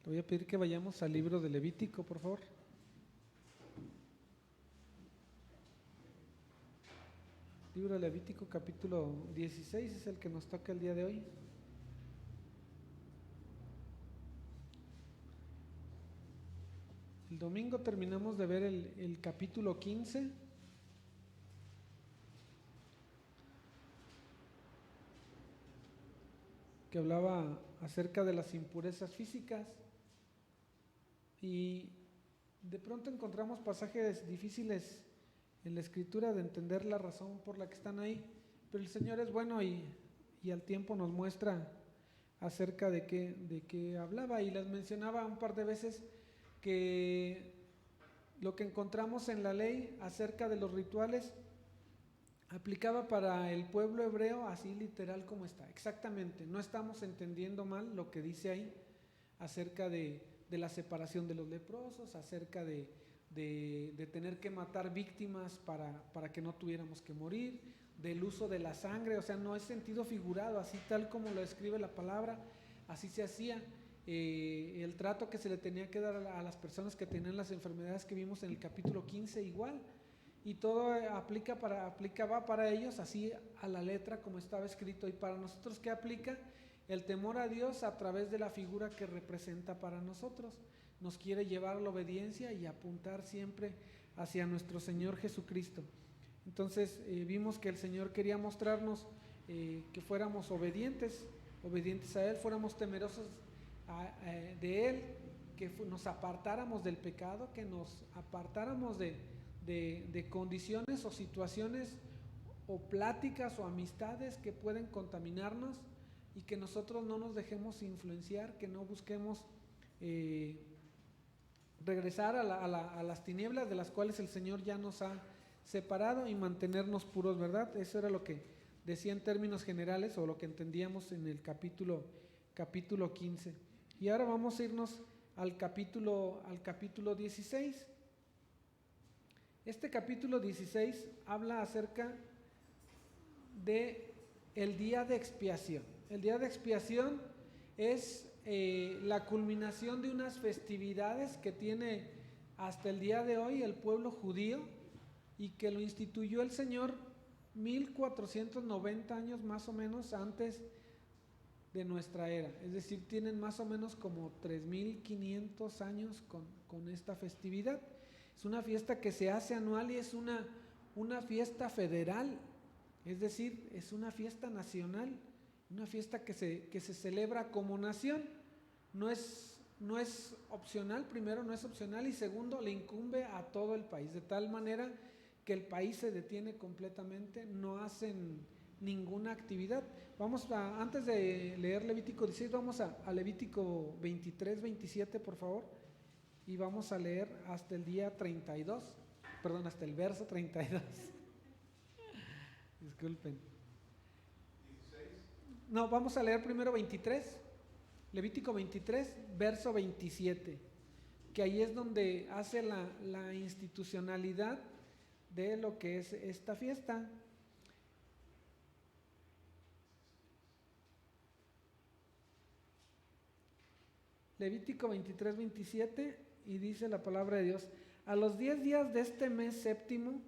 Te voy a pedir que vayamos al libro de Levítico, por favor. Libro de Levítico, capítulo 16, es el que nos toca el día de hoy. El domingo terminamos de ver el capítulo 15. Que hablaba acerca de las impurezas físicas, y de pronto encontramos pasajes difíciles en la escritura de entender la razón por la que están ahí, pero el Señor es bueno y al tiempo nos muestra acerca de qué hablaba, y les mencionaba un par de veces que lo que encontramos en la ley acerca de los rituales aplicaba para el pueblo hebreo así literal como está, exactamente. No estamos entendiendo mal lo que dice ahí acerca de la separación de los leprosos, acerca de tener que matar víctimas para que no tuviéramos que morir, del uso de la sangre, o sea, no es sentido figurado, así tal como lo escribe la palabra, así se hacía. El trato que se le tenía que dar a las personas que tenían las enfermedades que vimos en el capítulo 15 igual, y todo aplicaba para ellos así a la letra como estaba escrito. Y para nosotros, ¿qué aplica? El temor a Dios a través de la figura que representa para nosotros. Nos quiere llevar a la obediencia y apuntar siempre hacia nuestro Señor Jesucristo. Entonces vimos que el Señor quería mostrarnos que fuéramos obedientes a Él, fuéramos temerosos de Él, que nos apartáramos del pecado, que nos apartáramos de condiciones o situaciones o pláticas o amistades que pueden contaminarnos, y que nosotros no nos dejemos influenciar, que no busquemos regresar a las tinieblas de las cuales el Señor ya nos ha separado, y mantenernos puros, ¿verdad? Eso era lo que decía en términos generales, o lo que entendíamos en el capítulo 15. Y ahora vamos a irnos al capítulo 16. Este capítulo 16 habla acerca de el día de expiación. El día de expiación es la culminación de unas festividades que tiene hasta el día de hoy el pueblo judío, y que lo instituyó el Señor 1490 años más o menos antes de nuestra era. Es decir, tienen más o menos como 3500 años con esta festividad. Es una fiesta que se hace anual y es una fiesta federal, es decir, es una fiesta nacional, una fiesta que se celebra como nación. No es opcional, primero no es opcional, y segundo le incumbe a todo el país, de tal manera que el país se detiene completamente, no hacen ninguna actividad. Antes de leer Levítico 16, vamos a Levítico 23, 27, por favor, y vamos a leer hasta el día 32, perdón, hasta el verso 32. Disculpen. No, vamos a leer primero 23, Levítico 23, verso 27, que ahí es donde hace la institucionalidad de lo que es esta fiesta. Levítico 23, 27, y dice la palabra de Dios: a los 10 días de este mes séptimo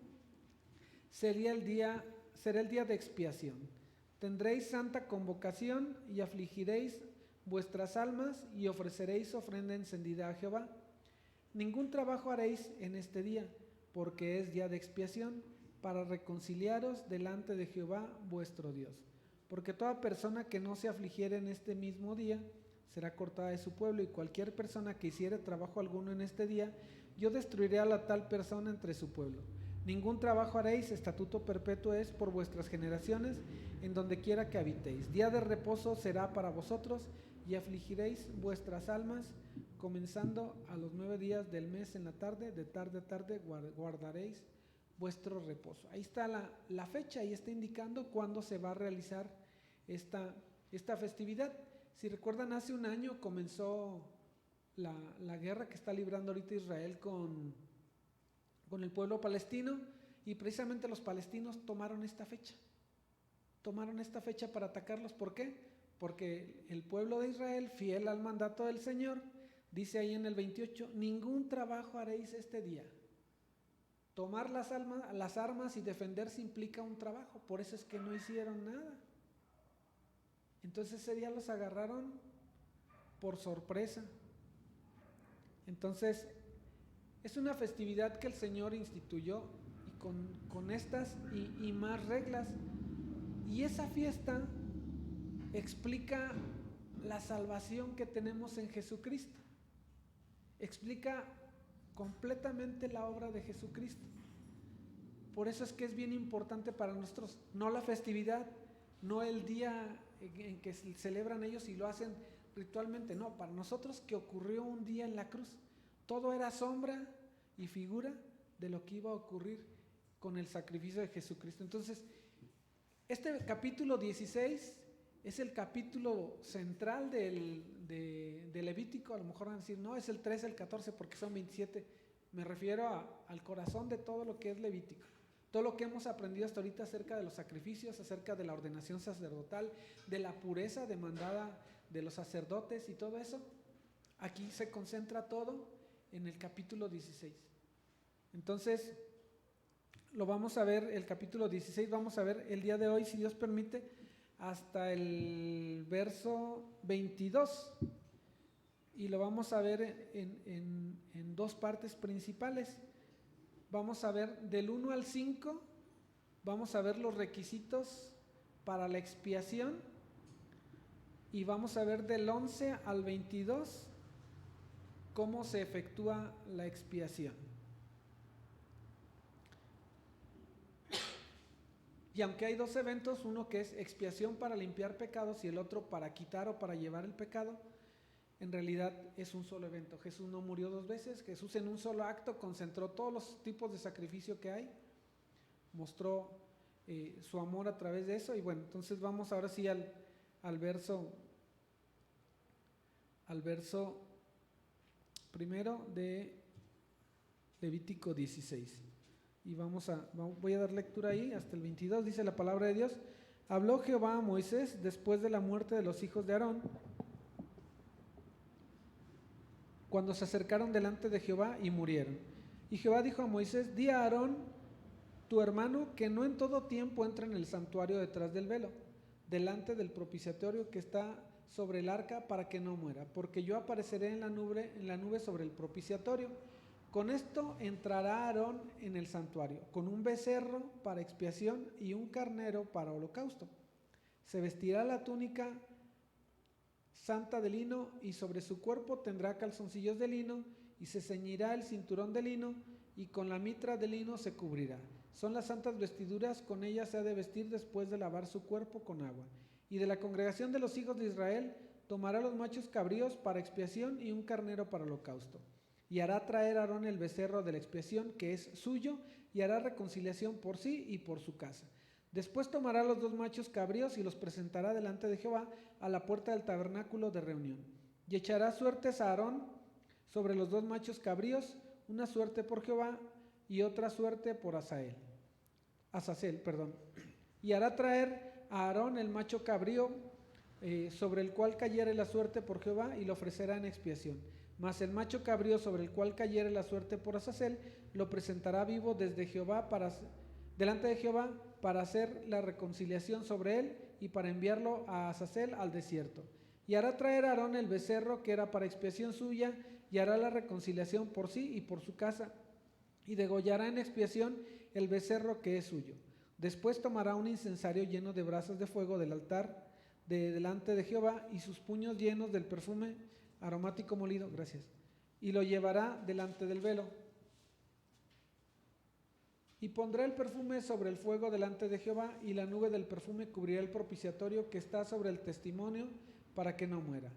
será el día de expiación. Tendréis santa convocación y afligiréis vuestras almas y ofreceréis ofrenda encendida a Jehová. Ningún trabajo haréis en este día, porque es día de expiación, para reconciliaros delante de Jehová vuestro Dios. Porque toda persona que no se afligiere en este mismo día será cortada de su pueblo, y cualquier persona que hiciere trabajo alguno en este día, yo destruiré a la tal persona entre su pueblo. Ningún trabajo haréis, estatuto perpetuo es por vuestras generaciones, en donde quiera que habitéis. Día de reposo será para vosotros, y afligiréis vuestras almas, comenzando a los 9 días del mes en la tarde, de tarde a tarde guardaréis vuestro reposo. Ahí está la fecha, y está indicando cuándo se va a realizar esta festividad. Si recuerdan, hace un año comenzó la guerra que está librando ahorita Israel con el pueblo palestino, y precisamente los palestinos tomaron esta fecha para atacarlos. ¿Por qué? Porque el pueblo de Israel, fiel al mandato del Señor, Dice ahí en el 28, ningún trabajo haréis este día. Tomar las armas y defenderse implica un trabajo, por eso es que no hicieron nada. Entonces ese día los agarraron por sorpresa. Entonces es una festividad que el Señor instituyó y con estas y más reglas. Y esa fiesta explica la salvación que tenemos en Jesucristo. Explica completamente la obra de Jesucristo. Por eso es que es bien importante para nosotros, no la festividad, no el día en que se celebran ellos y lo hacen ritualmente, no, para nosotros que ocurrió un día en la cruz. Todo era sombra y figura de lo que iba a ocurrir con el sacrificio de Jesucristo. Entonces, este capítulo 16 es el capítulo central de Levítico. A lo mejor van a decir, no, es el 13, el 14, porque son 27. Me refiero al corazón de todo lo que es Levítico. Todo lo que hemos aprendido hasta ahorita acerca de los sacrificios, acerca de la ordenación sacerdotal, de la pureza demandada de los sacerdotes y todo eso, aquí se concentra todo en el capítulo 16. Entonces, lo vamos a ver, el capítulo 16, vamos a ver el día de hoy, si Dios permite, hasta el verso 22. Y lo vamos a ver en dos partes principales. Vamos a ver del 1 al 5, vamos a ver los requisitos para la expiación, y vamos a ver del 11 al 22 cómo se efectúa la expiación. Y aunque hay dos eventos, uno que es expiación para limpiar pecados y el otro para quitar o para llevar el pecado, en realidad es un solo evento. Jesús no murió dos veces. Jesús en un solo acto concentró todos los tipos de sacrificio que hay, mostró su amor a través de eso. Y bueno, entonces vamos ahora sí al verso primero de Levítico 16. Y voy a dar lectura ahí hasta el 22. Dice la palabra de Dios: habló Jehová a Moisés después de la muerte de los hijos de Aarón, cuando se acercaron delante de Jehová y murieron. Y Jehová dijo a Moisés: di a Aarón tu hermano que no en todo tiempo entre en el santuario detrás del velo, delante del propiciatorio que está sobre el arca, para que no muera, porque yo apareceré en la nube sobre el propiciatorio. Con esto entrará Aarón en el santuario, con un becerro para expiación y un carnero para holocausto. Se vestirá la túnica santa de lino, y sobre su cuerpo tendrá calzoncillos de lino, y se ceñirá el cinturón de lino, y con la mitra de lino se cubrirá. Son las santas vestiduras, con ellas se ha de vestir después de lavar su cuerpo con agua. Y de la congregación de los hijos de Israel tomará los machos cabríos para expiación y un carnero para holocausto. Y hará traer a Aarón el becerro de la expiación, que es suyo, y hará reconciliación por sí y por su casa. Después tomará los dos machos cabríos y los presentará delante de Jehová a la puerta del tabernáculo de reunión. Y echará suertes a Aarón sobre los dos machos cabríos, una suerte por Jehová y otra suerte por Azazel. Y hará traer a Aarón el macho cabrío sobre el cual cayere la suerte por Jehová, y lo ofrecerá en expiación. Mas el macho cabrío sobre el cual cayere la suerte por Azazel lo presentará vivo delante de Jehová, para hacer la reconciliación sobre él y para enviarlo a Azazel al desierto. Y hará traer a Aarón el becerro que era para expiación suya, y hará la reconciliación por sí y por su casa, y degollará en expiación el becerro que es suyo. Después tomará un incensario lleno de brasas de fuego del altar delante de Jehová, y sus puños llenos del perfume aromático molido, y lo llevará delante del velo. Y pondrá el perfume sobre el fuego delante de Jehová, y la nube del perfume cubrirá el propiciatorio que está sobre el testimonio, para que no muera.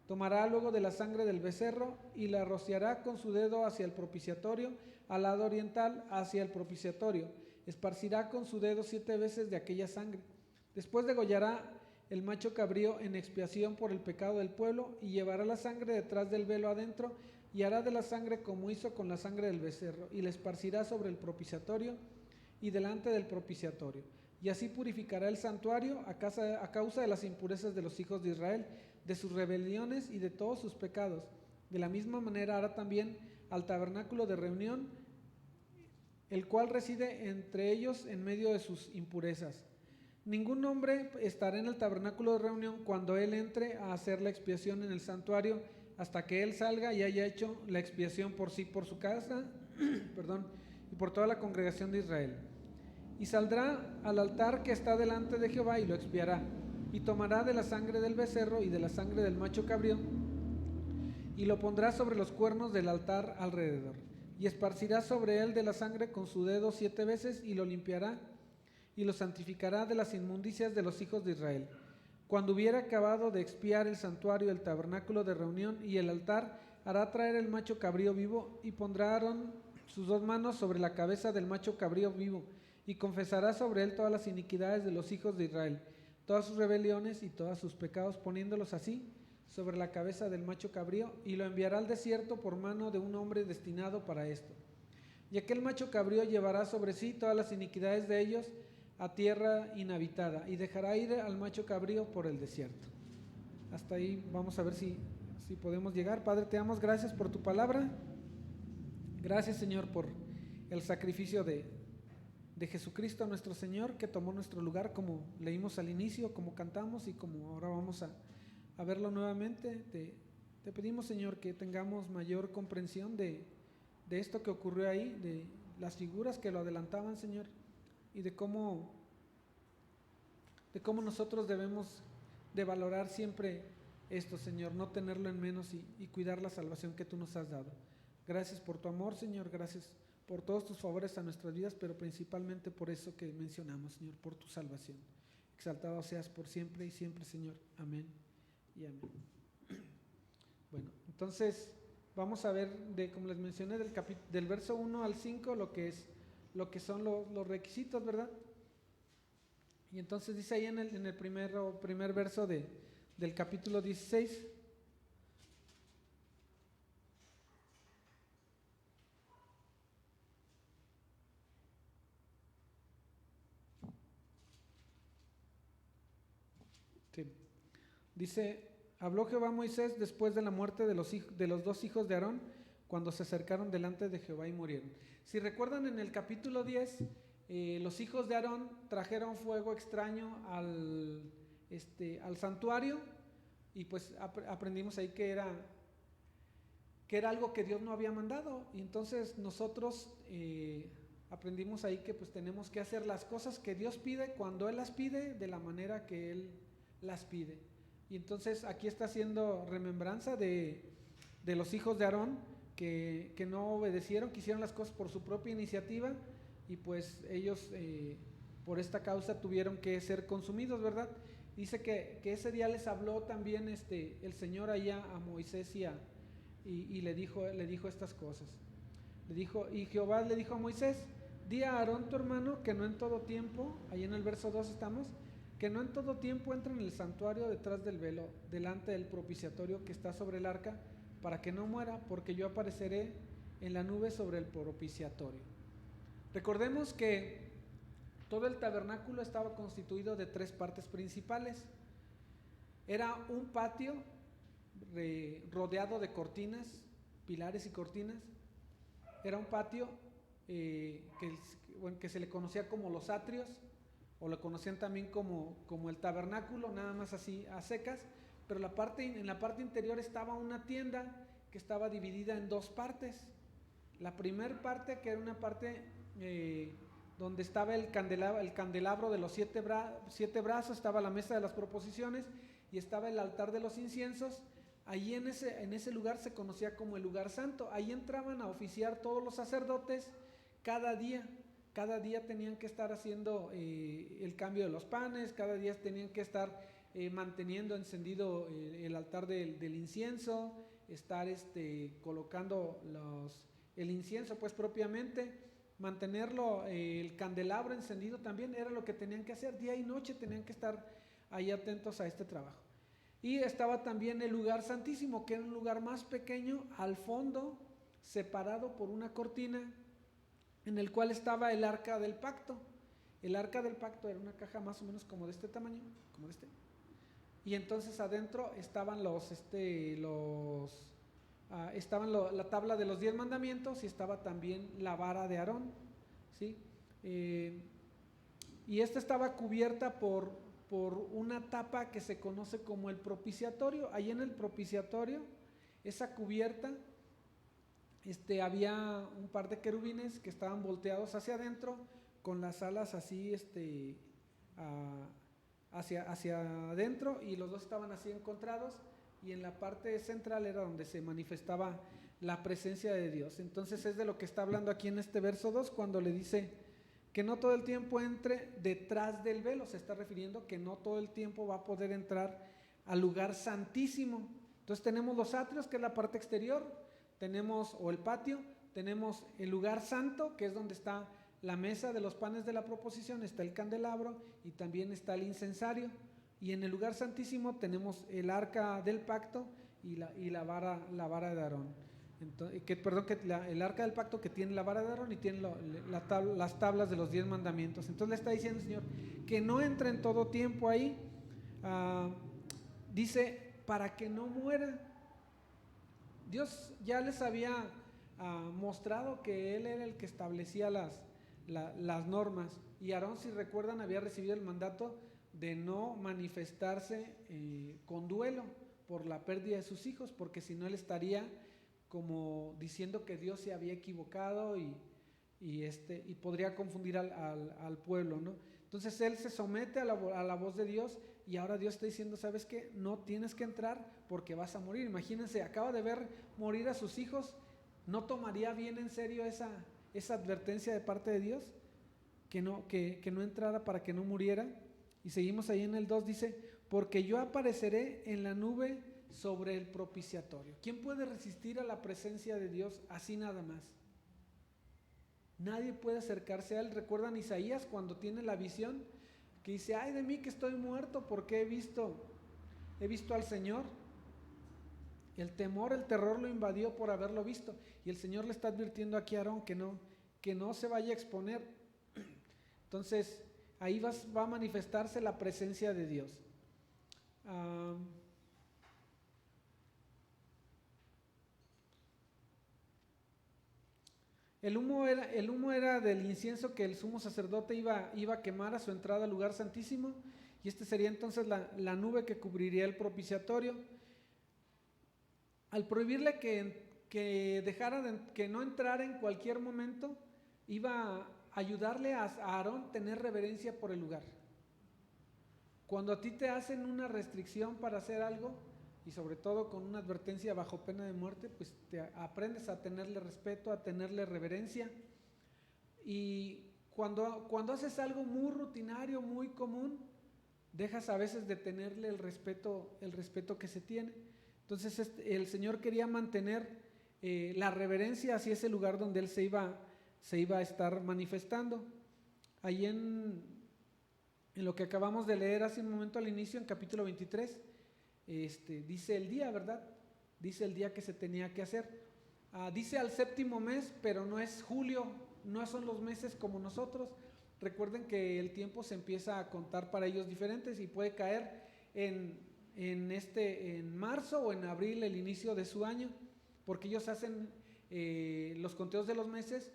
Tomará luego de la sangre del becerro y la rociará con su dedo hacia el propiciatorio, al lado oriental hacia el propiciatorio. Esparcirá con su dedo 7 veces de aquella sangre. Después degollará el macho cabrío en expiación por el pecado del pueblo, y llevará la sangre detrás del velo adentro, y hará de la sangre como hizo con la sangre del becerro, y la esparcirá sobre el propiciatorio y delante del propiciatorio. Y así purificará el santuario a causa de las impurezas de los hijos de Israel, de sus rebeliones y de todos sus pecados. De la misma manera hará también al tabernáculo de reunión, el cual reside entre ellos en medio de sus impurezas. Ningún hombre estará en el tabernáculo de reunión cuando él entre a hacer la expiación en el santuario, hasta que él salga y haya hecho la expiación por sí, por su casa, perdón, y por toda la congregación de Israel. Y saldrá al altar que está delante de Jehová y lo expiará, y tomará de la sangre del becerro y de la sangre del macho cabrío, y lo pondrá sobre los cuernos del altar alrededor, y esparcirá sobre él de la sangre con su dedo 7 veces, y lo limpiará, y lo santificará de las inmundicias de los hijos de Israel. Cuando hubiera acabado de expiar el santuario, el tabernáculo de reunión y el altar, hará traer el macho cabrío vivo, y pondrá Aarón sus 2 manos sobre la cabeza del macho cabrío vivo, y confesará sobre él todas las iniquidades de los hijos de Israel, todas sus rebeliones y todos sus pecados, poniéndolos así sobre la cabeza del macho cabrío, y lo enviará al desierto por mano de un hombre destinado para esto. Y aquel macho cabrío llevará sobre sí todas las iniquidades de ellos a tierra inhabitada, y dejará ir al macho cabrío por el desierto. Hasta ahí vamos a ver si podemos llegar. Padre, te damos gracias por tu palabra. Gracias, Señor, por el sacrificio de Jesucristo nuestro Señor, que tomó nuestro lugar, como leímos al inicio, como cantamos y como ahora vamos a verlo nuevamente. Te pedimos, Señor, que tengamos mayor comprensión de esto que ocurrió ahí, de las figuras que lo adelantaban, Señor, y de cómo nosotros debemos de valorar siempre esto, Señor, no tenerlo en menos y cuidar la salvación que tú nos has dado. Gracias por tu amor, Señor, gracias por todos tus favores a nuestras vidas, pero principalmente por eso que mencionamos, Señor, por tu salvación. Exaltado seas por siempre y siempre, Señor. Amén y amén. Bueno, entonces vamos a ver, como les mencioné, del verso 1 al 5, lo que son los requisitos, ¿verdad? Y entonces dice ahí en el primer verso del capítulo 16: sí. Dice: habló Jehová a Moisés después de la muerte de los 2 hijos de Aarón, cuando se acercaron delante de Jehová y murieron. Si recuerdan, en el capítulo 10, los hijos de Aarón trajeron fuego extraño al santuario, y pues aprendimos ahí que era algo que Dios no había mandado. Y entonces nosotros aprendimos ahí que pues tenemos que hacer las cosas que Dios pide cuando Él las pide, de la manera que Él las pide. Y entonces aquí está haciendo remembranza de los hijos de Aarón que no obedecieron, que hicieron las cosas por su propia iniciativa, y pues ellos por esta causa tuvieron que ser consumidos, ¿verdad? Dice que ese día les habló también el Señor allá a Moisés y le dijo estas cosas. Y Jehová le dijo a Moisés: di a Aarón tu hermano que no en todo tiempo, ahí en el verso 2 estamos, que no en todo tiempo entre en el santuario detrás del velo, delante del propiciatorio que está sobre el arca, para que no muera, porque yo apareceré en la nube sobre el propiciatorio. Recordemos que todo el tabernáculo estaba constituido de 3 partes principales. Era un patio rodeado de cortinas, pilares y cortinas. Era un patio que se le conocía como los atrios, o lo conocían también como el tabernáculo, nada más así a secas. Pero en la parte interior estaba una tienda que estaba dividida en 2 partes. La primera parte, que era una parte donde estaba el candelabro de los 7 brazos, estaba la mesa de las proposiciones y estaba el altar de los inciensos. Allí en ese lugar se conocía como el lugar santo. Ahí entraban a oficiar todos los sacerdotes cada día. Cada día tenían que estar haciendo el cambio de los panes, cada día tenían que estar manteniendo encendido el altar del incienso, estar colocando el incienso pues propiamente, mantenerlo, el candelabro encendido también era lo que tenían que hacer. Día y noche tenían que estar ahí atentos a este trabajo. Y estaba también el lugar santísimo, que era un lugar más pequeño, al fondo, separado por una cortina, en el cual estaba el arca del pacto. El arca del pacto era una caja más o menos como de este tamaño, como de este. Y entonces adentro estaban los estaba la tabla de los 10 mandamientos y estaba también la vara de Aarón, ¿sí? Y esta estaba cubierta por una tapa que se conoce como el propiciatorio. Ahí en el propiciatorio, esa cubierta, había un par de querubines que estaban volteados hacia adentro, con las alas así, hacia adentro, y los dos estaban así encontrados, y en la parte central era donde se manifestaba la presencia de Dios. Entonces es de lo que está hablando aquí en este verso 2, cuando le dice que no todo el tiempo entre detrás del velo. Se está refiriendo que no todo el tiempo va a poder entrar al lugar santísimo. Entonces tenemos los atrios, que es la parte exterior, tenemos, o el patio, tenemos el lugar santo, que es donde está la mesa de los panes de la proposición, está el candelabro y también está el incensario. Y en el lugar santísimo tenemos el arca del pacto y la vara de Aarón. Entonces, el arca del pacto, que tiene la vara de Aarón y tiene las tablas de los 10 mandamientos. Entonces le está diciendo el Señor que no entra en todo tiempo ahí. Dice, para que no muera. Dios ya les había mostrado que Él era el que establecía las normas, y Aarón, si recuerdan, había recibido el mandato de no manifestarse con duelo por la pérdida de sus hijos, porque si no él estaría como diciendo que Dios se había equivocado y podría confundir al pueblo, ¿no? Entonces él se somete a la voz de Dios, y ahora Dios está diciendo, ¿sabes qué? No tienes que entrar porque vas a morir. Imagínense, acaba de ver morir a sus hijos, ¿no tomaría bien en serio esa advertencia de parte de Dios? Que no entrara para que no muriera. Y seguimos ahí en el 2, dice, porque yo apareceré en la nube sobre el propiciatorio. ¿Quién puede resistir a la presencia de Dios así nada más? Nadie puede acercarse a Él. ¿Recuerdan Isaías cuando tiene la visión? Que dice, ay de mí que estoy muerto, porque he visto al Señor. El temor, el terror lo invadió por haberlo visto. Y el Señor le está advirtiendo aquí a Aarón que no se vaya a exponer. Entonces, ahí va a manifestarse la presencia de Dios. El humo era del incienso que el sumo sacerdote iba a quemar a su entrada al lugar santísimo, y sería entonces la nube que cubriría el propiciatorio. Al prohibirle que dejara que no entrara en cualquier momento, iba a ayudarle a Aarón tener reverencia por el lugar. Cuando a ti te hacen una restricción para hacer algo, y sobre todo con una advertencia bajo pena de muerte, pues te aprendes a tenerle respeto, a tenerle reverencia. Y cuando haces algo muy rutinario, muy común, dejas a veces de tenerle el respeto que se tiene. Entonces el Señor quería mantener la reverencia hacia ese lugar donde Él se iba a estar manifestando. Ahí en lo que acabamos de leer hace un momento al inicio, en capítulo 23, dice el día, ¿verdad? Dice el día que se tenía que hacer. Dice al 7º mes, pero no es julio, no son los meses como nosotros. Recuerden que el tiempo se empieza a contar para ellos diferentes, y puede caer en marzo o en abril, el inicio de su año, porque ellos hacen los conteos de los meses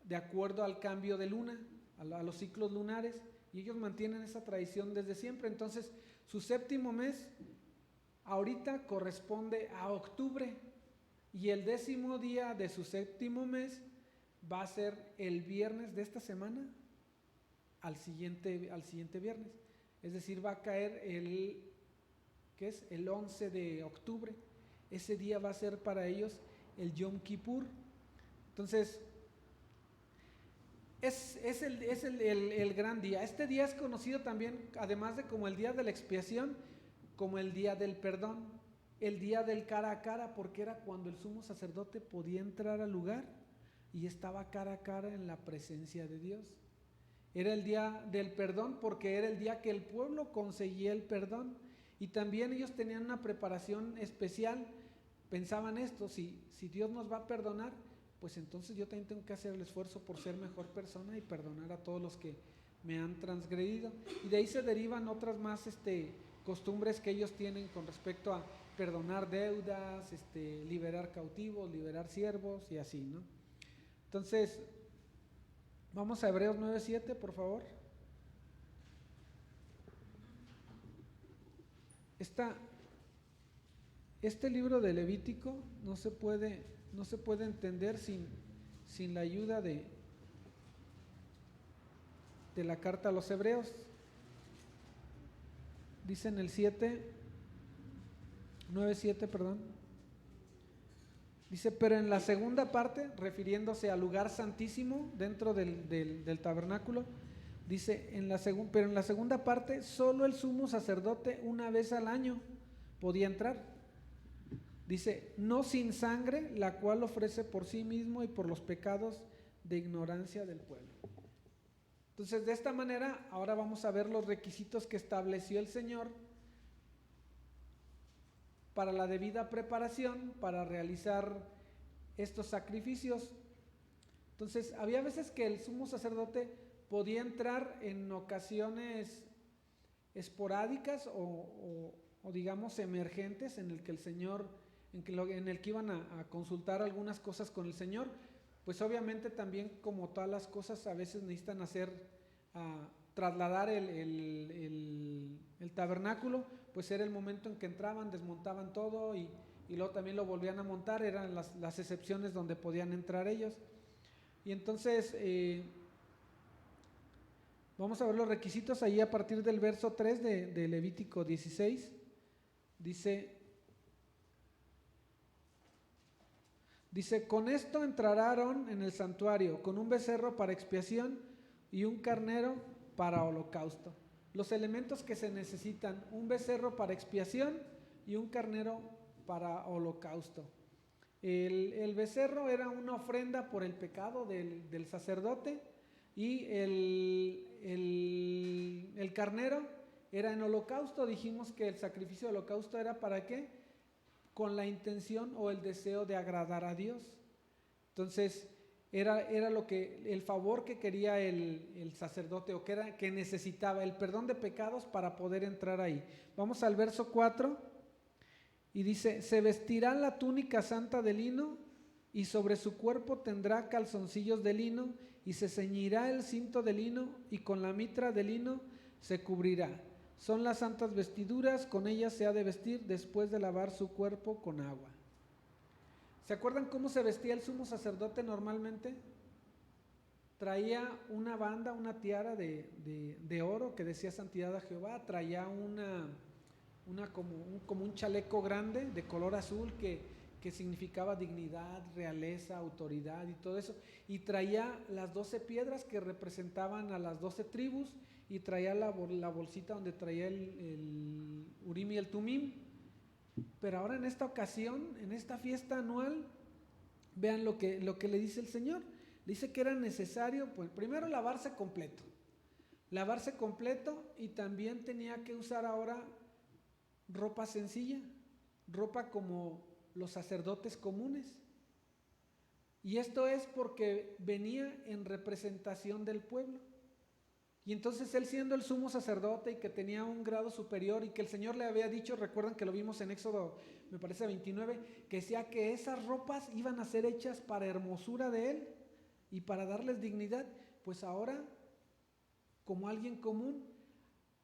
de acuerdo al cambio de luna, a los ciclos lunares, y ellos mantienen esa tradición desde siempre. Entonces su 7º mes ahorita corresponde a octubre, y el 10º día de su 7º mes va a ser el viernes de esta semana al siguiente viernes, es decir, va a caer el 11 de octubre. Ese día va a ser para ellos el Yom Kippur. Entonces es el gran día. Este día es conocido también, además de como el día de la expiación, como el día del perdón, el día del cara a cara, porque era cuando el sumo sacerdote podía entrar al lugar y estaba cara a cara en la presencia de Dios. Era el día del perdón porque era el día que el pueblo conseguía el perdón, y también ellos tenían una preparación especial. Pensaban esto, si Dios nos va a perdonar, pues entonces yo también tengo que hacer el esfuerzo por ser mejor persona y perdonar a todos los que me han transgredido. Y de ahí se derivan otras más costumbres que ellos tienen con respecto perdonar deudas, liberar cautivos, liberar siervos y así, ¿no? Entonces, vamos a Hebreos 9:7, por favor. Este libro de Levítico no se puede entender sin la ayuda de la carta a los Hebreos. Dice en el 9:7, perdón. Dice, pero en la segunda parte, refiriéndose al lugar santísimo dentro del tabernáculo, dice, pero en la segunda parte, solo el sumo sacerdote una vez al año podía entrar. Dice, no sin sangre, la cual ofrece por sí mismo y por los pecados de ignorancia del pueblo. Entonces, de esta manera, ahora vamos a ver los requisitos que estableció el Señor para la debida preparación, para realizar estos sacrificios. Entonces, había veces que el sumo sacerdote podía entrar en ocasiones esporádicas o digamos emergentes, en el que el Señor, en el que iban a consultar algunas cosas con el Señor. Pues obviamente también, como todas las cosas, a veces necesitan trasladar el tabernáculo, pues era el momento en que entraban, desmontaban todo y luego también lo volvían a montar. Eran las excepciones donde podían entrar ellos. Y entonces vamos a ver los requisitos ahí a partir del verso 3 de Levítico 16. Dice, con esto entrará Aarón en el santuario, con un becerro para expiación y un carnero para holocausto. Los elementos que se necesitan: un becerro para expiación y un carnero para holocausto. El becerro era una ofrenda por el pecado del sacerdote, y el carnero era en holocausto. Dijimos que el sacrificio de holocausto era ¿para qué? Con la intención o el deseo de agradar a Dios. Entonces era el favor que quería el sacerdote, o que necesitaba, el perdón de pecados para poder entrar ahí. Vamos al verso 4 y dice, se vestirá la túnica santa de lino y sobre su cuerpo tendrá calzoncillos de lino y se ceñirá el cinto de lino y con la mitra de lino se cubrirá. Son las santas vestiduras, con ellas se ha de vestir después de lavar su cuerpo con agua. ¿Se acuerdan cómo se vestía el sumo sacerdote normalmente? Traía una banda, una tiara de oro que decía santidad a Jehová. Traía como un chaleco grande de color azul que significaba dignidad, realeza, autoridad y todo eso. Y traía las 12 piedras que representaban a las 12 tribus, y traía la bolsita donde traía el Urim y el Tumim. Pero ahora en esta ocasión, en esta fiesta anual, vean lo que le dice el Señor. Le dice que era necesario, pues, primero lavarse completo, y también tenía que usar ahora ropa sencilla, ropa como los sacerdotes comunes. Y esto es porque venía en representación del pueblo. Y entonces él, siendo el sumo sacerdote y que tenía un grado superior, y que el Señor le había dicho, recuerdan que lo vimos en Éxodo, me parece 29, que decía que esas ropas iban a ser hechas para hermosura de él y para darles dignidad, pues ahora, como alguien común.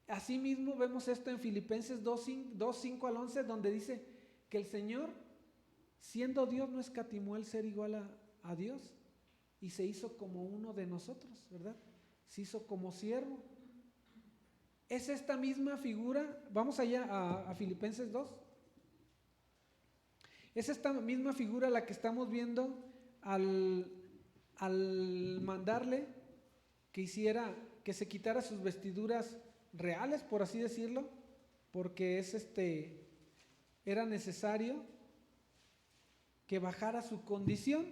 Asimismo vemos esto en Filipenses 2:5 al 11, donde dice que el Señor, siendo Dios, no escatimó el ser igual a Dios, y se hizo como uno de nosotros, ¿verdad? Se hizo como siervo. Es esta misma figura, vamos allá a Filipenses 2. Es esta misma figura la que estamos viendo al mandarle que se quitara sus vestiduras reales, por así decirlo, porque era necesario que bajara su condición,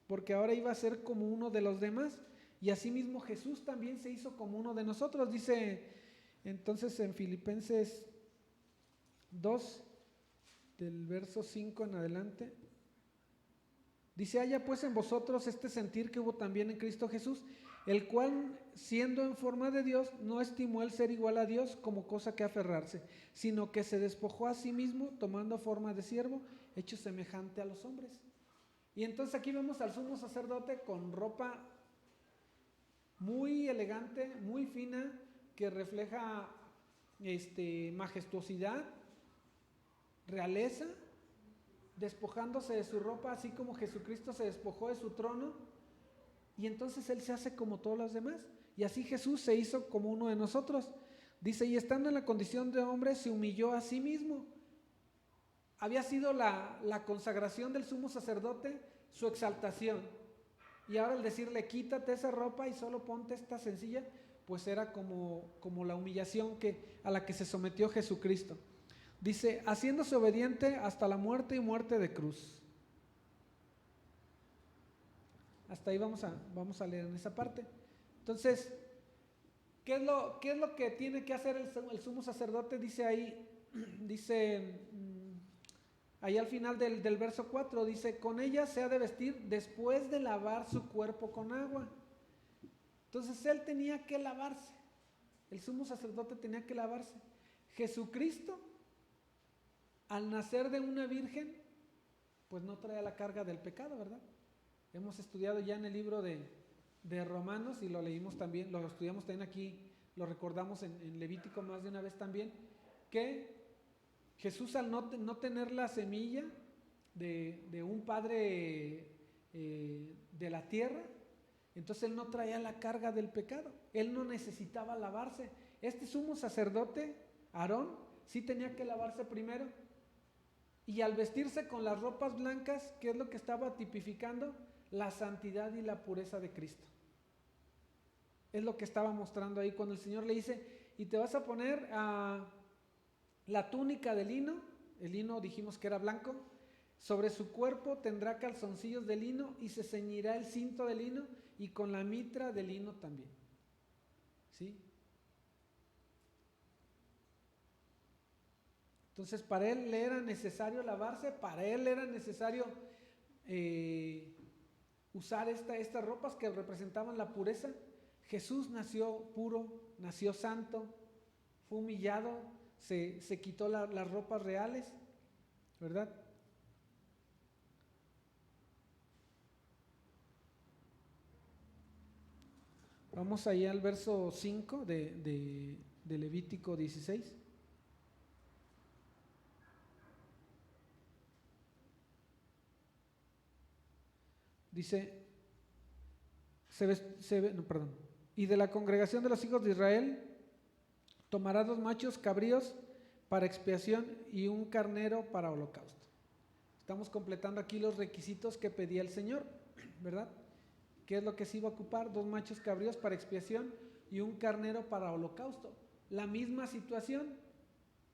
porque ahora iba a ser como uno de los demás. Y asimismo Jesús también se hizo como uno de nosotros. Dice entonces en Filipenses 2, del verso 5 en adelante, dice, haya pues en vosotros este sentir que hubo también en Cristo Jesús, el cual, siendo en forma de Dios, no estimó el ser igual a Dios como cosa que aferrarse, sino que se despojó a sí mismo, tomando forma de siervo, hecho semejante a los hombres. Y entonces aquí vemos al sumo sacerdote con ropa muy elegante, muy fina, que refleja majestuosidad, realeza, despojándose de su ropa, así como Jesucristo se despojó de su trono, y entonces Él se hace como todos los demás, y así Jesús se hizo como uno de nosotros. Dice, y estando en la condición de hombre, se humilló a sí mismo. Había sido la consagración del sumo sacerdote, su exaltación, y ahora el decirle, quítate esa ropa y solo ponte esta sencilla, pues era como la humillación a la que se sometió Jesucristo. Dice, haciéndose obediente hasta la muerte y muerte de cruz. Hasta ahí vamos a leer en esa parte. Entonces, ¿qué es lo que tiene que hacer el sumo sacerdote? Dice ahí, ahí al final del verso 4, dice, con ella se ha de vestir después de lavar su cuerpo con agua. Entonces él tenía que lavarse, el sumo sacerdote tenía que lavarse. Jesucristo, al nacer de una virgen, pues no trae la carga del pecado, ¿verdad? Hemos estudiado ya en el libro de Romanos y lo leímos también, lo estudiamos también aquí, lo recordamos en Levítico más de una vez también, que Jesús al no tener la semilla de un padre de la tierra, entonces él no traía la carga del pecado, él no necesitaba lavarse. Este sumo sacerdote, Aarón, sí tenía que lavarse primero, y al vestirse con las ropas blancas, ¿qué es lo que estaba tipificando? La santidad y la pureza de Cristo. Es lo que estaba mostrando ahí cuando el Señor le dice, y te vas a poner la túnica de lino, el lino dijimos que era blanco, sobre su cuerpo tendrá calzoncillos de lino y se ceñirá el cinto de lino y con la mitra de lino también. ¿Sí? Entonces para él le era necesario lavarse, para él era necesario usar estas ropas que representaban la pureza. Jesús nació puro, nació santo, fue humillado, se quitó las ropas reales, ¿verdad? Vamos allá al verso 5 de Levítico 16. Dice, y de la congregación de los hijos de Israel tomará 2 machos cabríos para expiación y un carnero para holocausto. Estamos completando aquí los requisitos que pedía el Señor, ¿verdad? ¿Qué es lo que se iba a ocupar? 2 machos cabríos para expiación y un carnero para holocausto. La misma situación,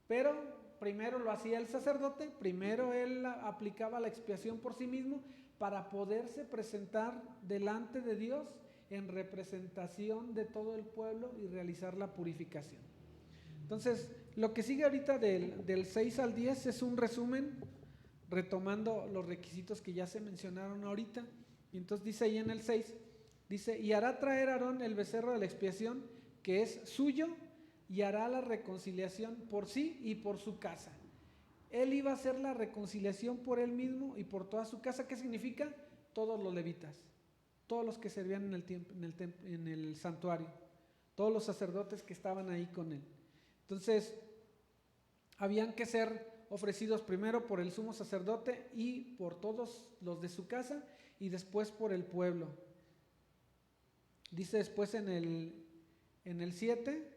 pero primero lo hacía el sacerdote, primero él aplicaba la expiación por sí mismo para poderse presentar delante de Dios en representación de todo el pueblo y realizar la purificación. Entonces, lo que sigue ahorita del 6 al 10 es un resumen, retomando los requisitos que ya se mencionaron ahorita. Y entonces dice ahí en el 6, dice, y hará traer Aarón el becerro de la expiación, que es suyo, y hará la reconciliación por sí y por su casa. Él iba a hacer la reconciliación por él mismo y por toda su casa. ¿Qué significa? Todos los levitas, todos los que servían en el santuario, todos los sacerdotes que estaban ahí con él. Entonces, habían que ser ofrecidos primero por el sumo sacerdote y por todos los de su casa y después por el pueblo. Dice después en el 7,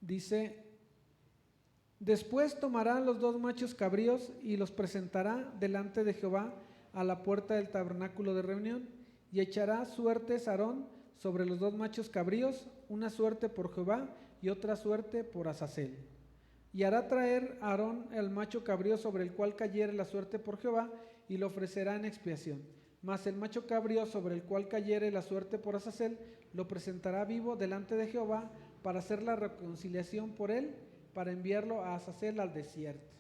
dice, después tomará los 2 machos cabríos y los presentará delante de Jehová a la puerta del tabernáculo de reunión y echará suertes Aarón sobre los 2 machos cabríos, una suerte por Jehová y otra suerte por Azazel. Y hará traer Aarón el macho cabrío sobre el cual cayere la suerte por Jehová y lo ofrecerá en expiación. Mas el macho cabrío sobre el cual cayere la suerte por Azazel lo presentará vivo delante de Jehová para hacer la reconciliación por él, para enviarlo a Azazel al desierto.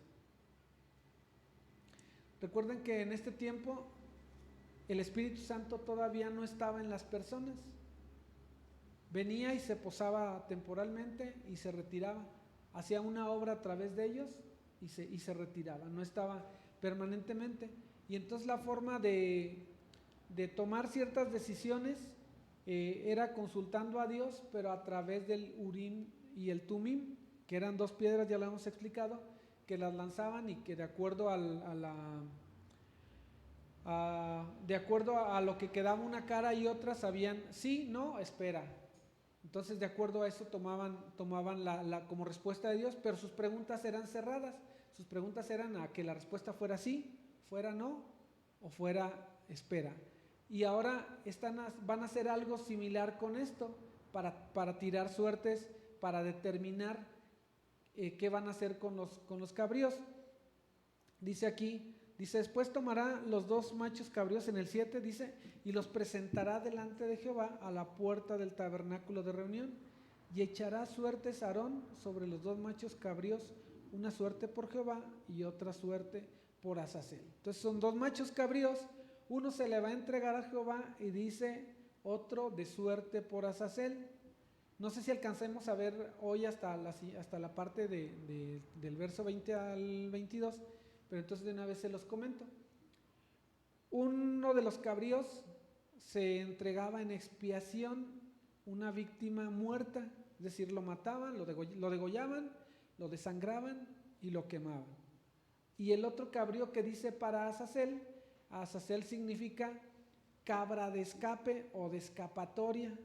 Recuerden que en este tiempo el Espíritu Santo todavía no estaba en las personas. Venía y se posaba temporalmente y se retiraba, hacía una obra a través de ellos y se retiraba, no estaba permanentemente. Y entonces la forma de tomar ciertas decisiones era consultando a Dios, pero a través del Urim y el Tumim, que eran dos piedras, ya lo hemos explicado, que las lanzaban y que de acuerdo de acuerdo a lo que quedaba una cara y otra, sabían sí, no, espera. Entonces de acuerdo a eso tomaban como respuesta de Dios, pero sus preguntas eran cerradas. Sus preguntas eran a que la respuesta fuera sí, fuera no o fuera espera. Y ahora van a hacer algo similar con esto para tirar suertes, para determinar qué van a hacer con los cabríos. Dice aquí, después tomará los dos machos cabríos en el 7, dice, y los presentará delante de Jehová a la puerta del tabernáculo de reunión, y echará suertes a Aarón sobre los dos machos cabríos, una suerte por Jehová y otra suerte por Azazel. Entonces son dos machos cabríos, uno se le va a entregar a Jehová y dice otro de suerte por Azazel. No sé si alcancemos a ver hoy hasta la parte del verso 20 al 22, pero entonces de una vez se los comento. Uno de los cabríos se entregaba en expiación una víctima muerta, es decir, lo mataban, lo degollaban, lo desangraban y lo quemaban. Y el otro cabrío que dice para Azazel significa cabra de escape o de escapatoria.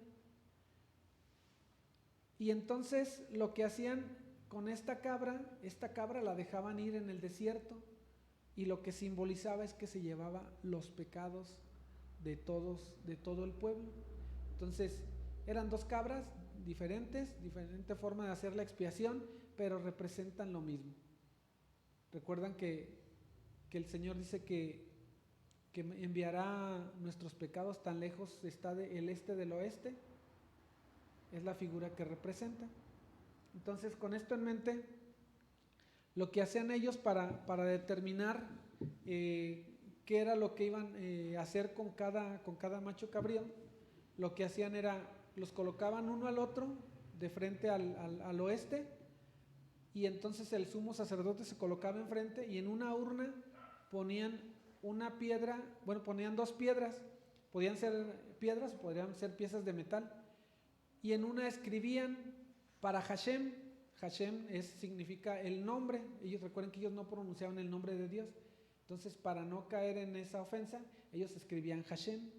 Y entonces lo que hacían con esta cabra la dejaban ir en el desierto, y lo que simbolizaba es que se llevaba los pecados de todo el pueblo. Entonces eran dos cabras diferente forma de hacer la expiación, pero representan lo mismo. Recuerdan que el Señor dice que enviará nuestros pecados, tan lejos está el este del oeste, es la figura que representa. Entonces, con esto en mente, lo que hacían ellos para determinar qué era lo que iban a hacer con cada macho cabrío, lo que hacían era, los colocaban uno al otro de frente al oeste, y entonces el sumo sacerdote se colocaba enfrente, y en una urna ponían una piedra, ponían dos piedras, podían ser piedras o podrían ser piezas de metal, y en una escribían para Hashem. Hashem significa el nombre. Recuerden que ellos no pronunciaban el nombre de Dios, entonces para no caer en esa ofensa, ellos escribían Hashem.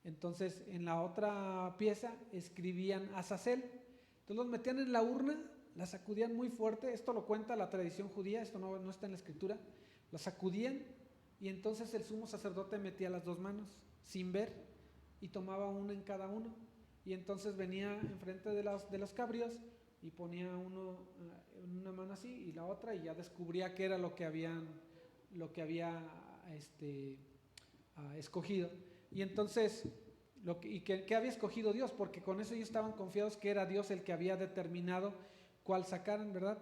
Entonces en la otra pieza escribían Azazel. Entonces los metían en la urna, la sacudían muy fuerte, esto lo cuenta la tradición judía, esto no está en la escritura, la sacudían, y entonces el sumo sacerdote metía las dos manos sin ver y tomaba una en cada uno, y entonces venía enfrente de los cabríos y ponía una mano así y la otra, y ya descubría qué era lo que había escogido. Y entonces, ¿qué había escogido Dios? Porque con eso ellos estaban confiados que era Dios el que había determinado cuál sacaran, ¿verdad?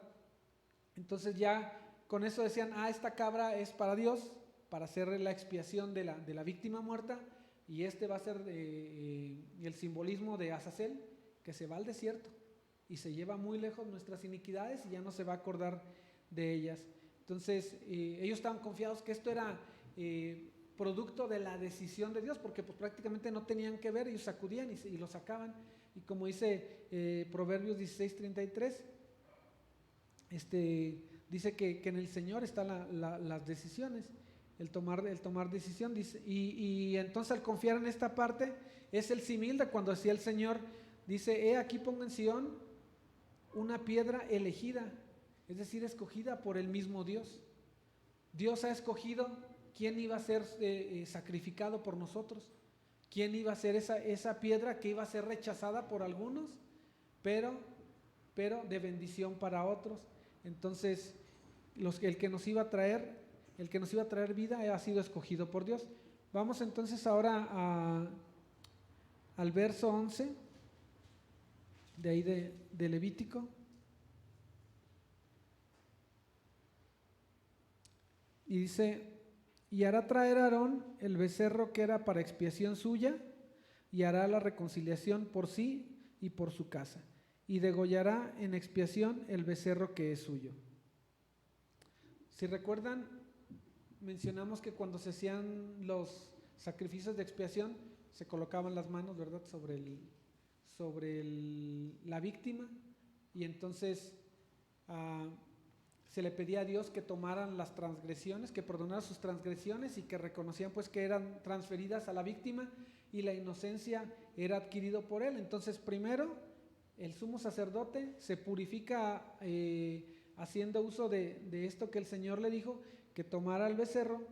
Entonces ya con eso decían, esta cabra es para Dios, para hacer la expiación de la víctima muerta, y este va a ser el simbolismo de Azazel, que se va al desierto y se lleva muy lejos nuestras iniquidades y ya no se va a acordar de ellas. Entonces ellos estaban confiados que esto era producto de la decisión de Dios, porque pues prácticamente no tenían que ver, ellos sacudían y lo sacaban. Y como dice Proverbios 16:33, dice que en el Señor están las decisiones, el tomar decisión, dice, y entonces al confiar en esta parte es el símil de cuando decía el Señor, dice, aquí pongo en Sión una piedra elegida, es decir, escogida por el mismo Dios. Dios ha escogido quién iba a ser sacrificado por nosotros, quién iba a ser esa piedra que iba a ser rechazada por algunos, pero de bendición para otros. Entonces el que nos iba a traer vida ha sido escogido por Dios. Vamos entonces ahora al verso 11 de ahí de Levítico, y dice, Y hará traer a Aarón el becerro que era para expiación suya, y hará la reconciliación por sí y por su casa, y degollará en expiación el becerro que es suyo. Si recuerdan, mencionamos que cuando se hacían los sacrificios de expiación, se colocaban las manos, ¿verdad?, sobre la víctima, y entonces se le pedía a Dios que tomaran las transgresiones, que perdonara sus transgresiones, y que reconocían pues que eran transferidas a la víctima y la inocencia era adquirido por él. Entonces primero el sumo sacerdote se purifica haciendo uso de esto que el Señor le dijo, que tomara el becerro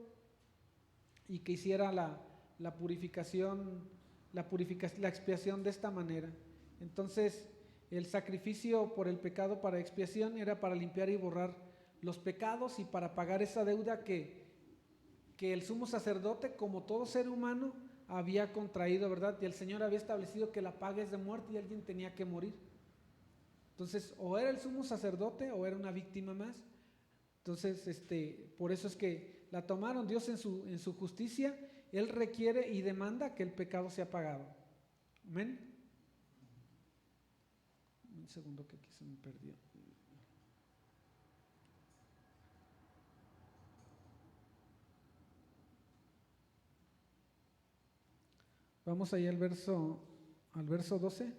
y que hiciera la purificación, la expiación de esta manera. Entonces el sacrificio por el pecado para expiación era para limpiar y borrar los pecados y para pagar esa deuda que el sumo sacerdote, como todo ser humano, había contraído, ¿verdad? Y el Señor había establecido que la paga es de muerte y alguien tenía que morir. Entonces, o era el sumo sacerdote o era una víctima más. Entonces, por eso es que la tomaron. Dios en su justicia, Él requiere y demanda que el pecado sea pagado. Amén. Un segundo que aquí se me perdió. Vamos ahí al verso 12.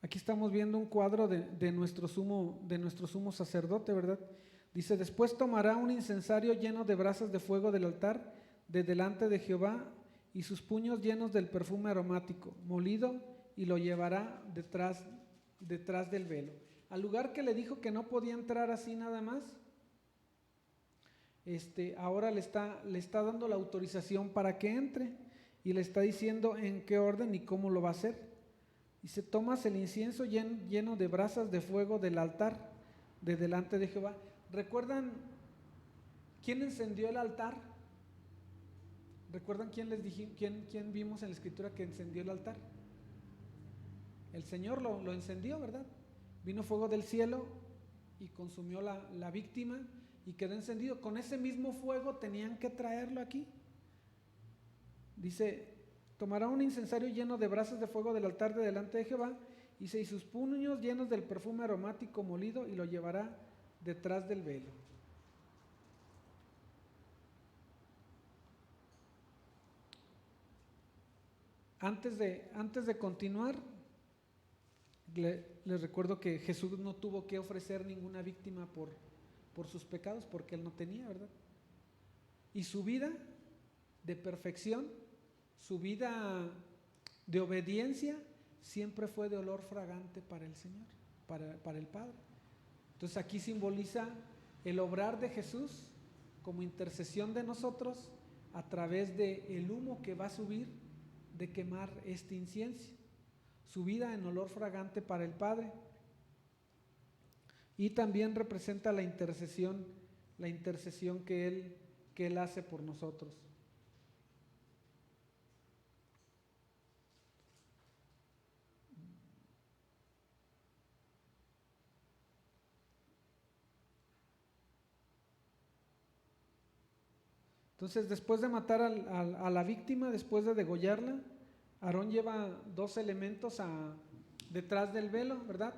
Aquí estamos viendo un cuadro de nuestro sumo sacerdote, ¿verdad? Dice: después tomará un incensario lleno de brasas de fuego del altar de delante de Jehová, y sus puños llenos del perfume aromático molido, y lo llevará detrás del velo. Al lugar que le dijo que no podía entrar así nada más, ahora le está dando la autorización para que entre, y le está diciendo en qué orden y cómo lo va a hacer. Dice: tomas el incienso lleno de brasas de fuego del altar de delante de Jehová. ¿Recuerdan quién encendió el altar? ¿Recuerdan quién vimos en la escritura que encendió el altar? El Señor lo encendió, ¿verdad? Vino fuego del cielo y consumió la víctima y quedó encendido. Con ese mismo fuego tenían que traerlo aquí. Dice: tomará un incensario lleno de brasas de fuego del altar de delante de Jehová, y sus puños llenos del perfume aromático molido, y lo llevará detrás del velo. Antes de continuar, les recuerdo que Jesús no tuvo que ofrecer ninguna víctima por sus pecados, porque Él no tenía, ¿verdad? Y su vida de perfección, su vida de obediencia, siempre fue de olor fragante para el Señor, para el Padre. Entonces aquí simboliza el obrar de Jesús como intercesión de nosotros a través del humo que va a subir de quemar este incienso, su vida en olor fragante para el Padre. Y también representa la intercesión que Él hace por nosotros. Entonces, después de matar a la víctima, después de degollarla, Aarón lleva 2 elementos detrás del velo, ¿verdad?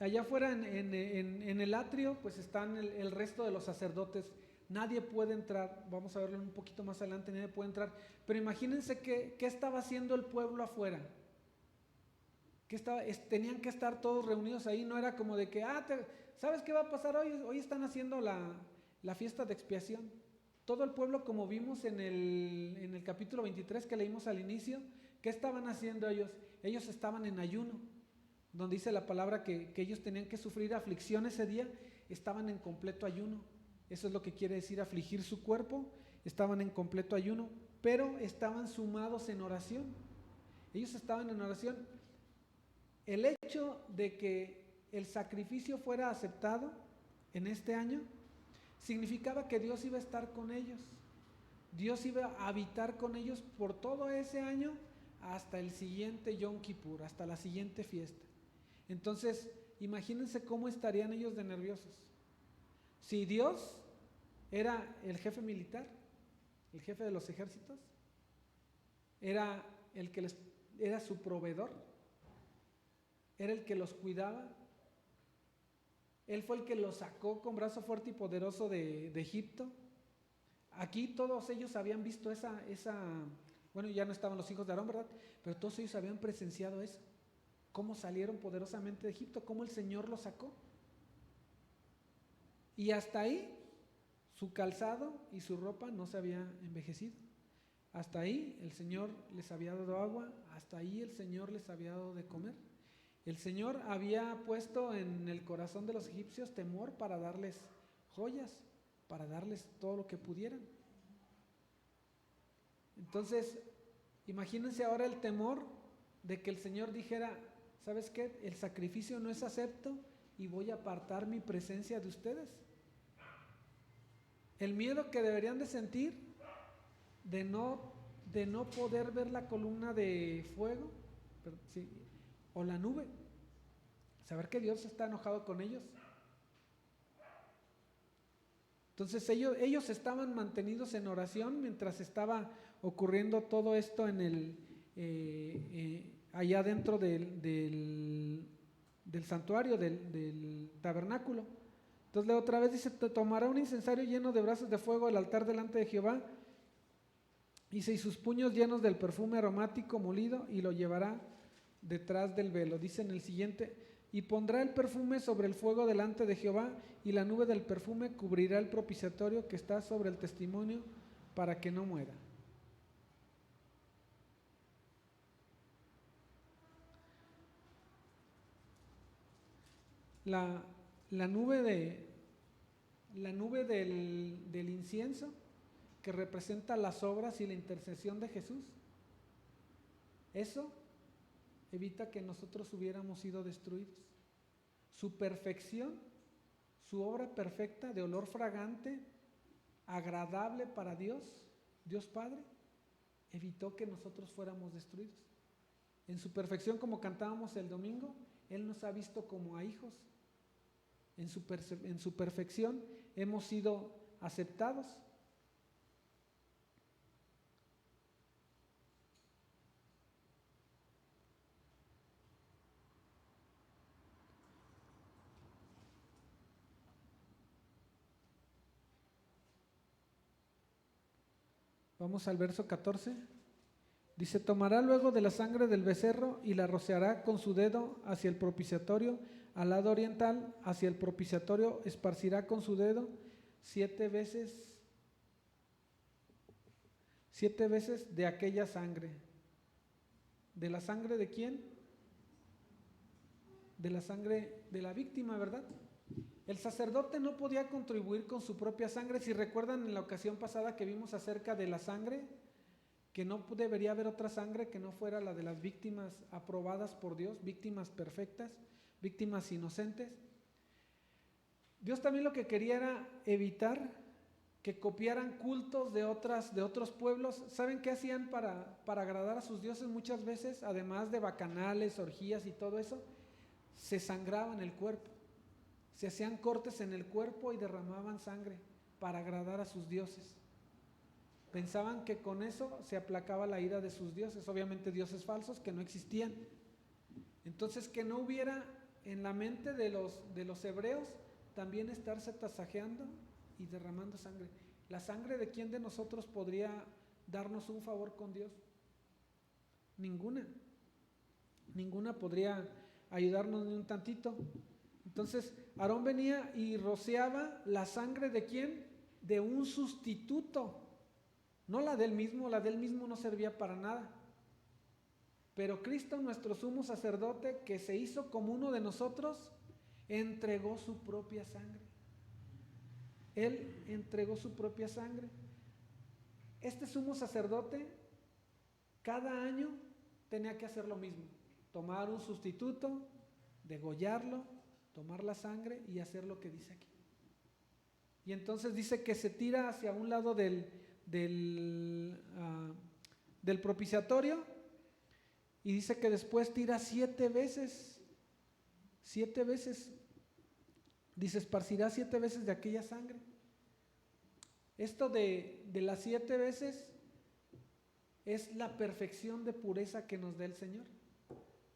Allá afuera en el atrio, pues están el resto de los sacerdotes. Nadie puede entrar, vamos a verlo un poquito más adelante, nadie puede entrar. Pero imagínense qué estaba haciendo el pueblo afuera. Tenían que estar todos reunidos ahí, no era como de que, ¿sabes qué va a pasar hoy? Hoy están haciendo la fiesta de expiación. Todo el pueblo, como vimos en el capítulo 23 que leímos al inicio, ¿qué estaban haciendo ellos? Ellos estaban en ayuno, donde dice la palabra que ellos tenían que sufrir aflicción ese día, estaban en completo ayuno. Eso es lo que quiere decir afligir su cuerpo, estaban en completo ayuno, pero estaban sumados en oración. Ellos estaban en oración. El hecho de que el sacrificio fuera aceptado en este año significaba que Dios iba a estar con ellos. Dios iba a habitar con ellos por todo ese año hasta el siguiente Yom Kippur, hasta la siguiente fiesta. Entonces, imagínense cómo estarían ellos de nerviosos. Si Dios era el jefe militar, el jefe de los ejércitos, era el que era su proveedor, era el que los cuidaba, él fue el que los sacó con brazo fuerte y poderoso de Egipto. Aquí todos ellos habían visto bueno, ya no estaban los hijos de Aarón, ¿verdad? Pero todos ellos habían presenciado eso, cómo salieron poderosamente de Egipto, cómo el Señor los sacó. Y hasta ahí su calzado y su ropa no se había envejecido. Hasta ahí el Señor les había dado agua, hasta ahí el Señor les había dado de comer. El Señor había puesto en el corazón de los egipcios temor para darles joyas, para darles todo lo que pudieran. Entonces, imagínense ahora el temor de que el Señor dijera, ¿sabes qué? El sacrificio no es acepto y voy a apartar mi presencia de ustedes. El miedo que deberían de sentir de no poder ver la columna de fuego, o la nube, saber que Dios está enojado con ellos. Entonces ellos estaban mantenidos en oración mientras estaba ocurriendo todo esto en allá dentro del santuario, del tabernáculo. Entonces otra vez dice, tomará un incensario lleno de brasas de fuego el altar delante de Jehová, y sus puños llenos del perfume aromático molido, y lo llevará detrás del velo. Dice en el siguiente, y pondrá el perfume sobre el fuego delante de Jehová, y la nube del perfume cubrirá el propiciatorio que está sobre el testimonio, para que no muera. La nube del incienso, que representa las obras y la intercesión de Jesús, eso evita que nosotros hubiéramos sido destruidos. Su perfección, su obra perfecta de olor fragante, agradable para Dios Padre, evitó que nosotros fuéramos destruidos. En su perfección, como cantábamos el domingo, Él nos ha visto como a hijos. En su perfección hemos sido aceptados. Vamos al verso 14. Dice, tomará luego de la sangre del becerro y la rociará con su dedo hacia el propiciatorio, al lado oriental, hacia el propiciatorio, esparcirá con su dedo 7 veces de aquella sangre. ¿De la sangre de quién? De la sangre de la víctima, ¿verdad? El sacerdote no podía contribuir con su propia sangre. Si recuerdan en la ocasión pasada que vimos acerca de la sangre, que no debería haber otra sangre que no fuera la de las víctimas aprobadas por Dios, víctimas perfectas, víctimas inocentes. Dios también lo que quería era evitar que copiaran cultos de otros pueblos. ¿Saben qué hacían para agradar a sus dioses muchas veces? Además de bacanales, orgías y todo eso, se sangraban el cuerpo. Se hacían cortes en el cuerpo y derramaban sangre para agradar a sus dioses. Pensaban que con eso se aplacaba la ira de sus dioses, obviamente dioses falsos que no existían. Entonces, que no hubiera en la mente de los hebreos también estarse tasajeando y derramando sangre. ¿La sangre de quién de nosotros podría darnos un favor con Dios? Ninguna. Ninguna podría ayudarnos ni un tantito. Entonces, Aarón venía y rociaba la sangre ¿de quién? De un sustituto. No la del mismo no servía para nada. Pero Cristo, nuestro sumo sacerdote, que se hizo como uno de nosotros, entregó su propia sangre. Él entregó su propia sangre. Este sumo sacerdote, cada año tenía que hacer lo mismo: tomar un sustituto, degollarlo, tomar la sangre y hacer lo que dice aquí. Y entonces dice que se tira hacia un lado del propiciatorio, y dice que después tira 7 veces, 7 veces, dice, esparcirá 7 veces de aquella sangre. Esto de las 7 veces es la perfección de pureza que nos da el Señor.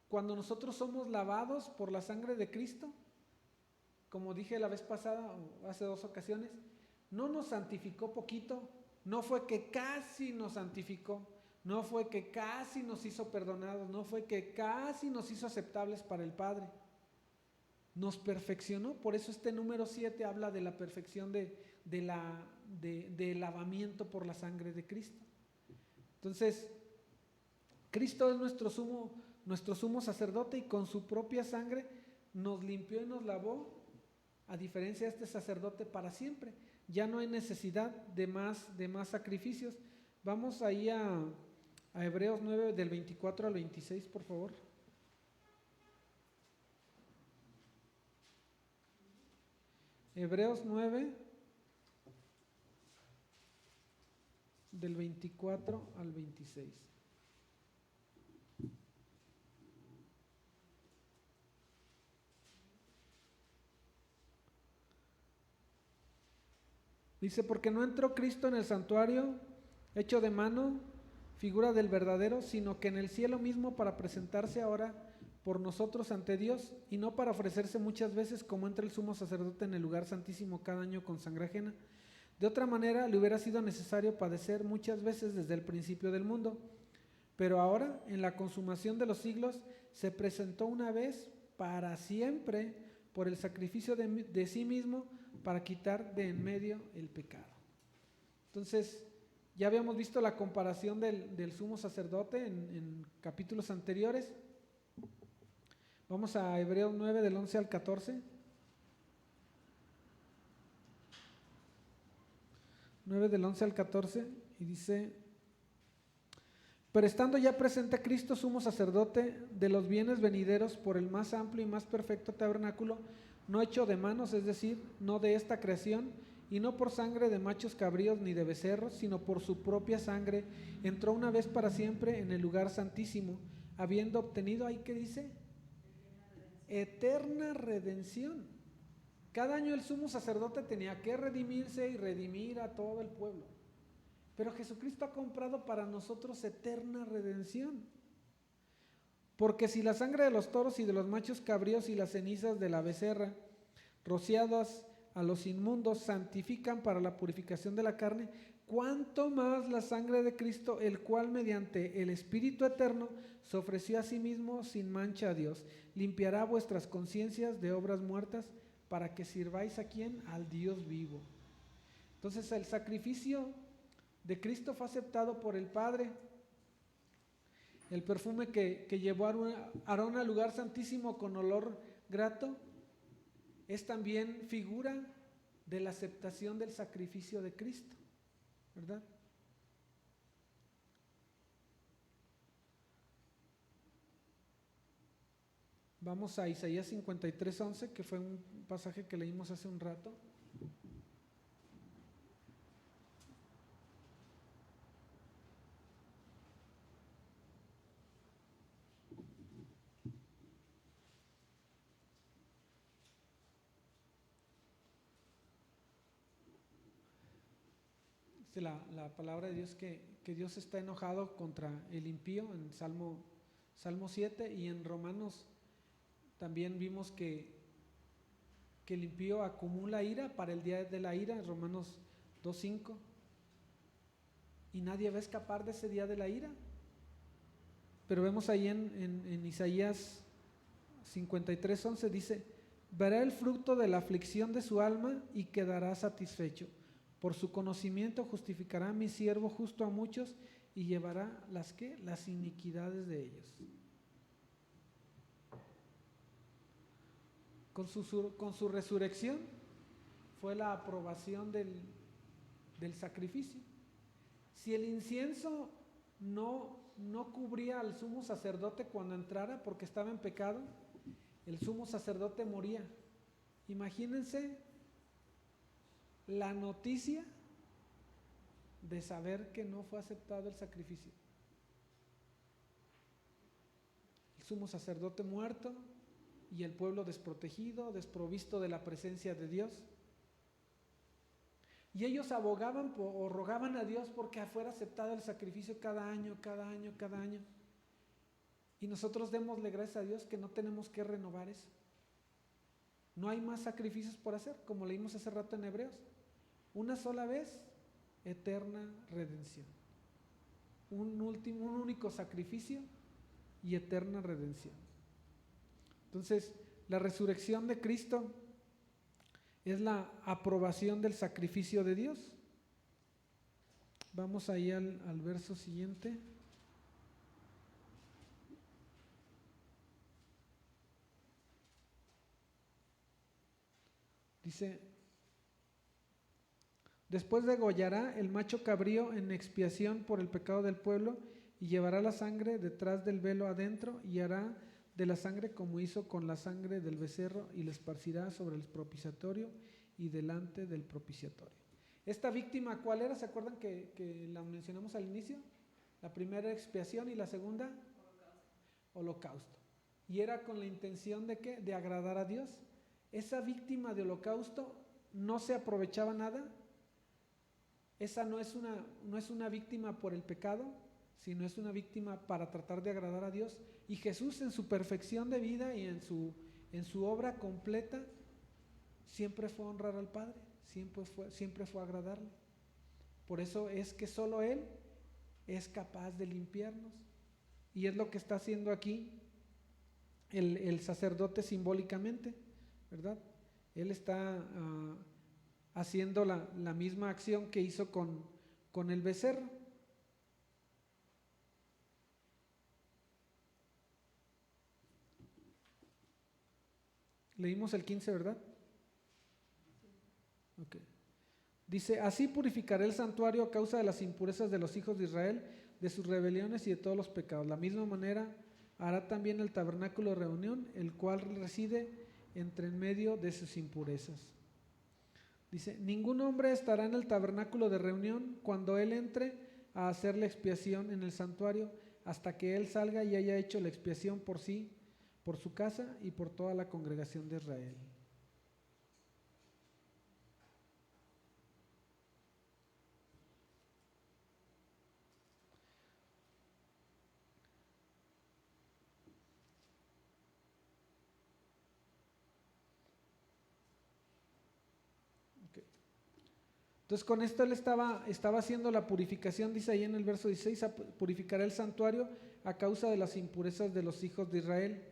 Cuando nosotros somos lavados por la sangre de Cristo, como dije la vez pasada, o hace 2 ocasiones, no nos santificó poquito, no fue que casi nos santificó, no fue que casi nos hizo perdonados, no fue que casi nos hizo aceptables para el Padre. Nos perfeccionó, por eso este número 7 habla de la perfección del lavamiento por la sangre de Cristo. Entonces, Cristo es nuestro sumo sacerdote, y con su propia sangre nos limpió y nos lavó, a diferencia de este sacerdote, para siempre. Ya no hay necesidad de más sacrificios. Vamos ahí a Hebreos 9, del 24 al 26, por favor. Hebreos 9, del 24 al 26. Dice, porque no entró Cristo en el santuario hecho de mano, figura del verdadero, sino que en el cielo mismo, para presentarse ahora por nosotros ante Dios, y no para ofrecerse muchas veces como entra el sumo sacerdote en el lugar santísimo cada año con sangre ajena. De otra manera le hubiera sido necesario padecer muchas veces desde el principio del mundo, pero ahora, en la consumación de los siglos, se presentó una vez para siempre por el sacrificio de sí mismo, para quitar de en medio el pecado. Entonces, ya habíamos visto la comparación del sumo sacerdote en capítulos anteriores. Vamos a Hebreos 9, del 11 al 14. 9 del 11 al 14, y dice: pero estando ya presente Cristo, sumo sacerdote de los bienes venideros, por el más amplio y más perfecto tabernáculo, no hecho de manos, es decir, no de esta creación, y no por sangre de machos cabríos ni de becerros, sino por su propia sangre, entró una vez para siempre en el lugar santísimo, habiendo obtenido, ¿ahí qué dice? Eterna redención. Cada año el sumo sacerdote tenía que redimirse y redimir a todo el pueblo, pero Jesucristo ha comprado para nosotros eterna redención. Porque si la sangre de los toros y de los machos cabríos y las cenizas de la becerra, rociadas a los inmundos, santifican para la purificación de la carne, cuánto más la sangre de Cristo, el cual mediante el Espíritu eterno se ofreció a sí mismo sin mancha a Dios, limpiará vuestras conciencias de obras muertas, para que sirváis a ¿quién? Al Dios vivo. Entonces el sacrificio de Cristo fue aceptado por el Padre. El perfume que llevó Aarón al lugar santísimo con olor grato es también figura de la aceptación del sacrificio de Cristo, ¿verdad? Vamos a Isaías 53:11, que fue un pasaje que leímos hace un rato. La palabra de Dios que Dios está enojado contra el impío en Salmo 7, y en Romanos también vimos que el impío acumula ira para el día de la ira, en Romanos 2:5, y nadie va a escapar de ese día de la ira. Pero vemos ahí en Isaías 53:11, dice: verá el fruto de la aflicción de su alma y quedará satisfecho. Por su conocimiento justificará mi siervo justo a muchos, y llevará las iniquidades de ellos. Con su resurrección fue la aprobación del sacrificio. Si el incienso no cubría al sumo sacerdote cuando entrara porque estaba en pecado, el sumo sacerdote moría. Imagínense la noticia de saber que no fue aceptado el sacrificio. sumo sacerdote muerto y el pueblo desprotegido, desprovisto de la presencia de Dios. Y ellos abogaban o rogaban a Dios porque fuera aceptado el sacrificio cada año. Y nosotros démosle gracias a Dios que no tenemos que renovar eso. No hay más sacrificios por hacer, como leímos hace rato en Hebreos. Una sola vez, eterna redención. Un único sacrificio y eterna redención. Entonces, la resurrección de Cristo es la aprobación del sacrificio de Dios. Vamos ahí al verso siguiente. Dice: después degollará el macho cabrío en expiación por el pecado del pueblo y llevará la sangre detrás del velo adentro y hará de la sangre como hizo con la sangre del becerro y la esparcirá sobre el propiciatorio y delante del propiciatorio. Esta víctima, ¿cuál era? ¿Se acuerdan que la mencionamos al inicio? La primera expiación y la segunda holocausto. Y era con la intención de ¿qué? De agradar a Dios. Esa víctima de holocausto no se aprovechaba nada. Esa no es una víctima por el pecado, sino es una víctima para tratar de agradar a Dios. Y Jesús, en su perfección de vida y en su obra completa, siempre fue a honrar al Padre, siempre fue a agradarle. Por eso es que solo Él es capaz de limpiarnos. Y es lo que está haciendo aquí el sacerdote simbólicamente, ¿verdad? Él está haciendo la misma acción que hizo con el becerro. Leímos el 15, ¿verdad? Okay. Dice: así purificaré el santuario a causa de las impurezas de los hijos de Israel, de sus rebeliones y de todos los pecados. La misma manera hará también el tabernáculo de reunión, el cual reside entre en medio de sus impurezas. Dice: ningún hombre estará en el tabernáculo de reunión cuando él entre a hacer la expiación en el santuario, hasta que él salga y haya hecho la expiación por sí, por su casa y por toda la congregación de Israel. Entonces con esto él estaba haciendo la purificación, dice ahí en el verso 16, purificará el santuario a causa de las impurezas de los hijos de Israel,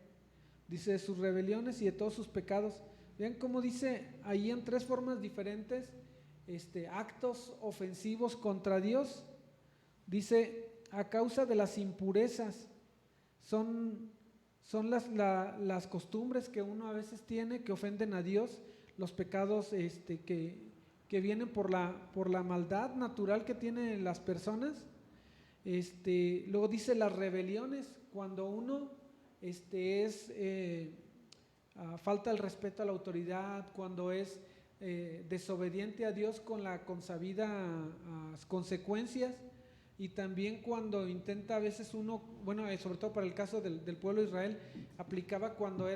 dice, de sus rebeliones y de todos sus pecados. Vean cómo dice ahí en tres formas diferentes, actos ofensivos contra Dios. Dice: a causa de las impurezas, son las costumbres que uno a veces tiene que ofenden a Dios, los pecados que vienen por la maldad natural que tienen las personas. Luego dice las rebeliones, cuando uno falta el respeto a la autoridad, cuando es desobediente a Dios con la consabida consecuencias, y también cuando intenta a veces uno, bueno, sobre todo para el caso del pueblo de Israel, aplicaba cuando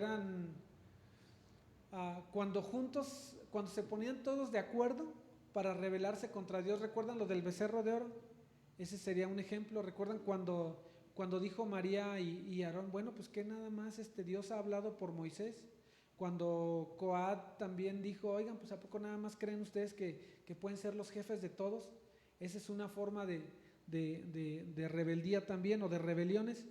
cuando se ponían todos de acuerdo para rebelarse contra Dios. ¿Recuerdan lo del becerro de oro? Ese sería un ejemplo. ¿Recuerdan cuando dijo María y Aarón, bueno, pues que nada más Dios ha hablado por Moisés? Cuando Coat también dijo, oigan, pues ¿a poco nada más creen ustedes que pueden ser los jefes de todos? Esa es una forma de rebeldía también, o de rebeliones.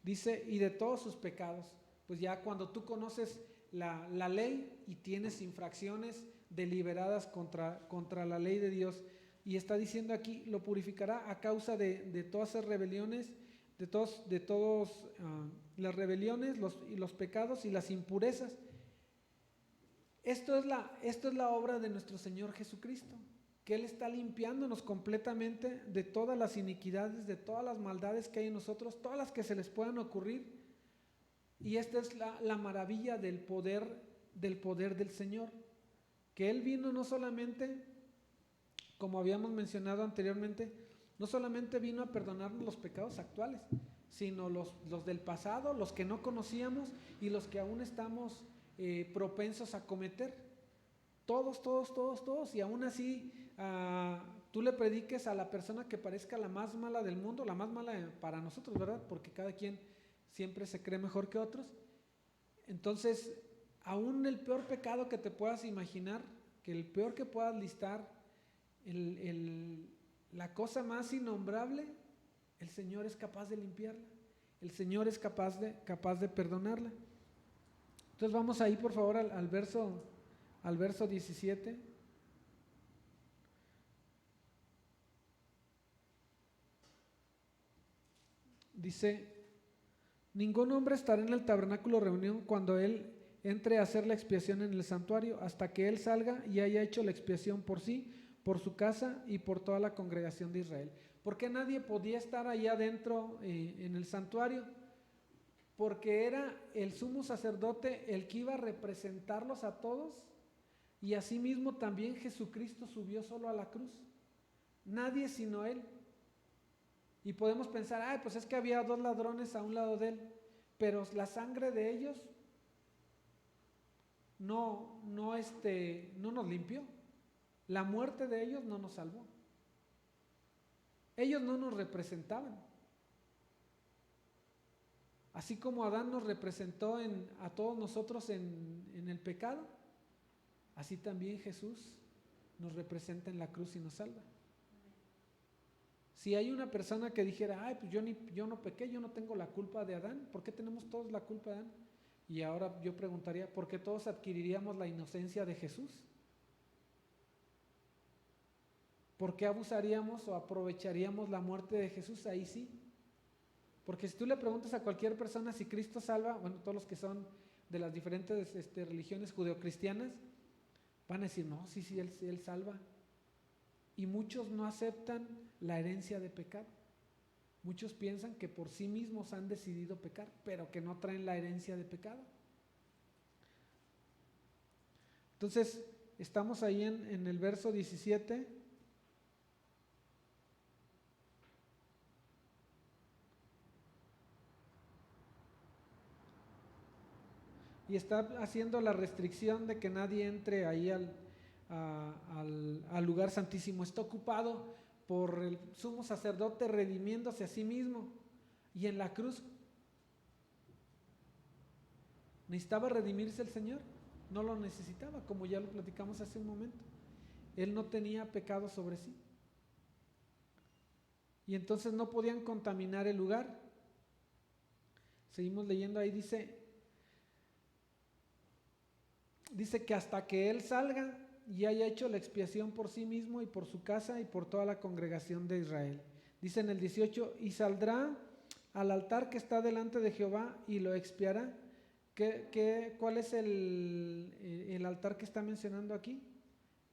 Dice: y de todos sus pecados. Pues ya cuando tú conoces la ley y tienes infracciones deliberadas contra la ley de Dios, y está diciendo aquí: lo purificará a causa de todas esas rebeliones, de todos las rebeliones, los pecados y las impurezas. Esto es la obra de nuestro Señor Jesucristo, que Él está limpiándonos completamente de todas las iniquidades, de todas las maldades que hay en nosotros, todas las que se les puedan ocurrir. Y esta es la maravilla del poder del Señor, que Él vino no solamente, como habíamos mencionado anteriormente, no solamente vino a perdonarnos los pecados actuales, sino los del pasado, los que no conocíamos y los que aún estamos propensos a cometer. Todos, y aún así tú le prediques a la persona que parezca la más mala del mundo, la más mala para nosotros, ¿verdad? Porque cada quien siempre se cree mejor que otros. Entonces, aún el peor pecado que te puedas imaginar, que el peor que puedas listar, la cosa más innombrable, el Señor es capaz de limpiarla, el Señor es capaz de perdonarla. Entonces vamos ahí por favor al verso 17. Dice: ningún hombre estará en el tabernáculo de reunión cuando él entre a hacer la expiación en el santuario, hasta que él salga y haya hecho la expiación por sí, por su casa y por toda la congregación de Israel. ¿Por qué nadie podía estar allá adentro en el santuario? Porque era el sumo sacerdote el que iba a representarlos a todos, y asimismo también Jesucristo subió solo a la cruz, nadie sino él. Y podemos pensar, pues es que había 2 ladrones a un lado de él, pero la sangre de ellos no nos limpió, la muerte de ellos no nos salvó, ellos no nos representaban. Así como Adán nos representó a todos nosotros en el pecado, así también Jesús nos representa en la cruz y nos salva. Si hay una persona que dijera, pues yo no pequé, yo no tengo la culpa de Adán, ¿por qué tenemos todos la culpa de Adán? Y ahora yo preguntaría, ¿por qué todos adquiriríamos la inocencia de Jesús? ¿Por qué abusaríamos o aprovecharíamos la muerte de Jesús? Ahí sí. Porque si tú le preguntas a cualquier persona si Cristo salva, bueno, todos los que son de las diferentes religiones judeocristianas, van a decir, no, sí, Él salva. Y muchos no aceptan la herencia de pecado. Muchos piensan que por sí mismos han decidido pecar, pero que no traen la herencia de pecado. Entonces, estamos ahí en el verso 17. Y está haciendo la restricción de que nadie entre ahí al lugar santísimo. Está ocupado por el sumo sacerdote redimiéndose a sí mismo. Y en la cruz necesitaba redimirse el Señor. No lo necesitaba, como ya lo platicamos hace un momento. Él no tenía pecado sobre sí. Y entonces no podían contaminar el lugar. Seguimos leyendo ahí, dice que hasta que él salga y haya hecho la expiación por sí mismo y por su casa y por toda la congregación de Israel. Dice en el 18, y saldrá al altar que está delante de Jehová y lo expiará. ¿Cuál es el altar que está mencionando aquí?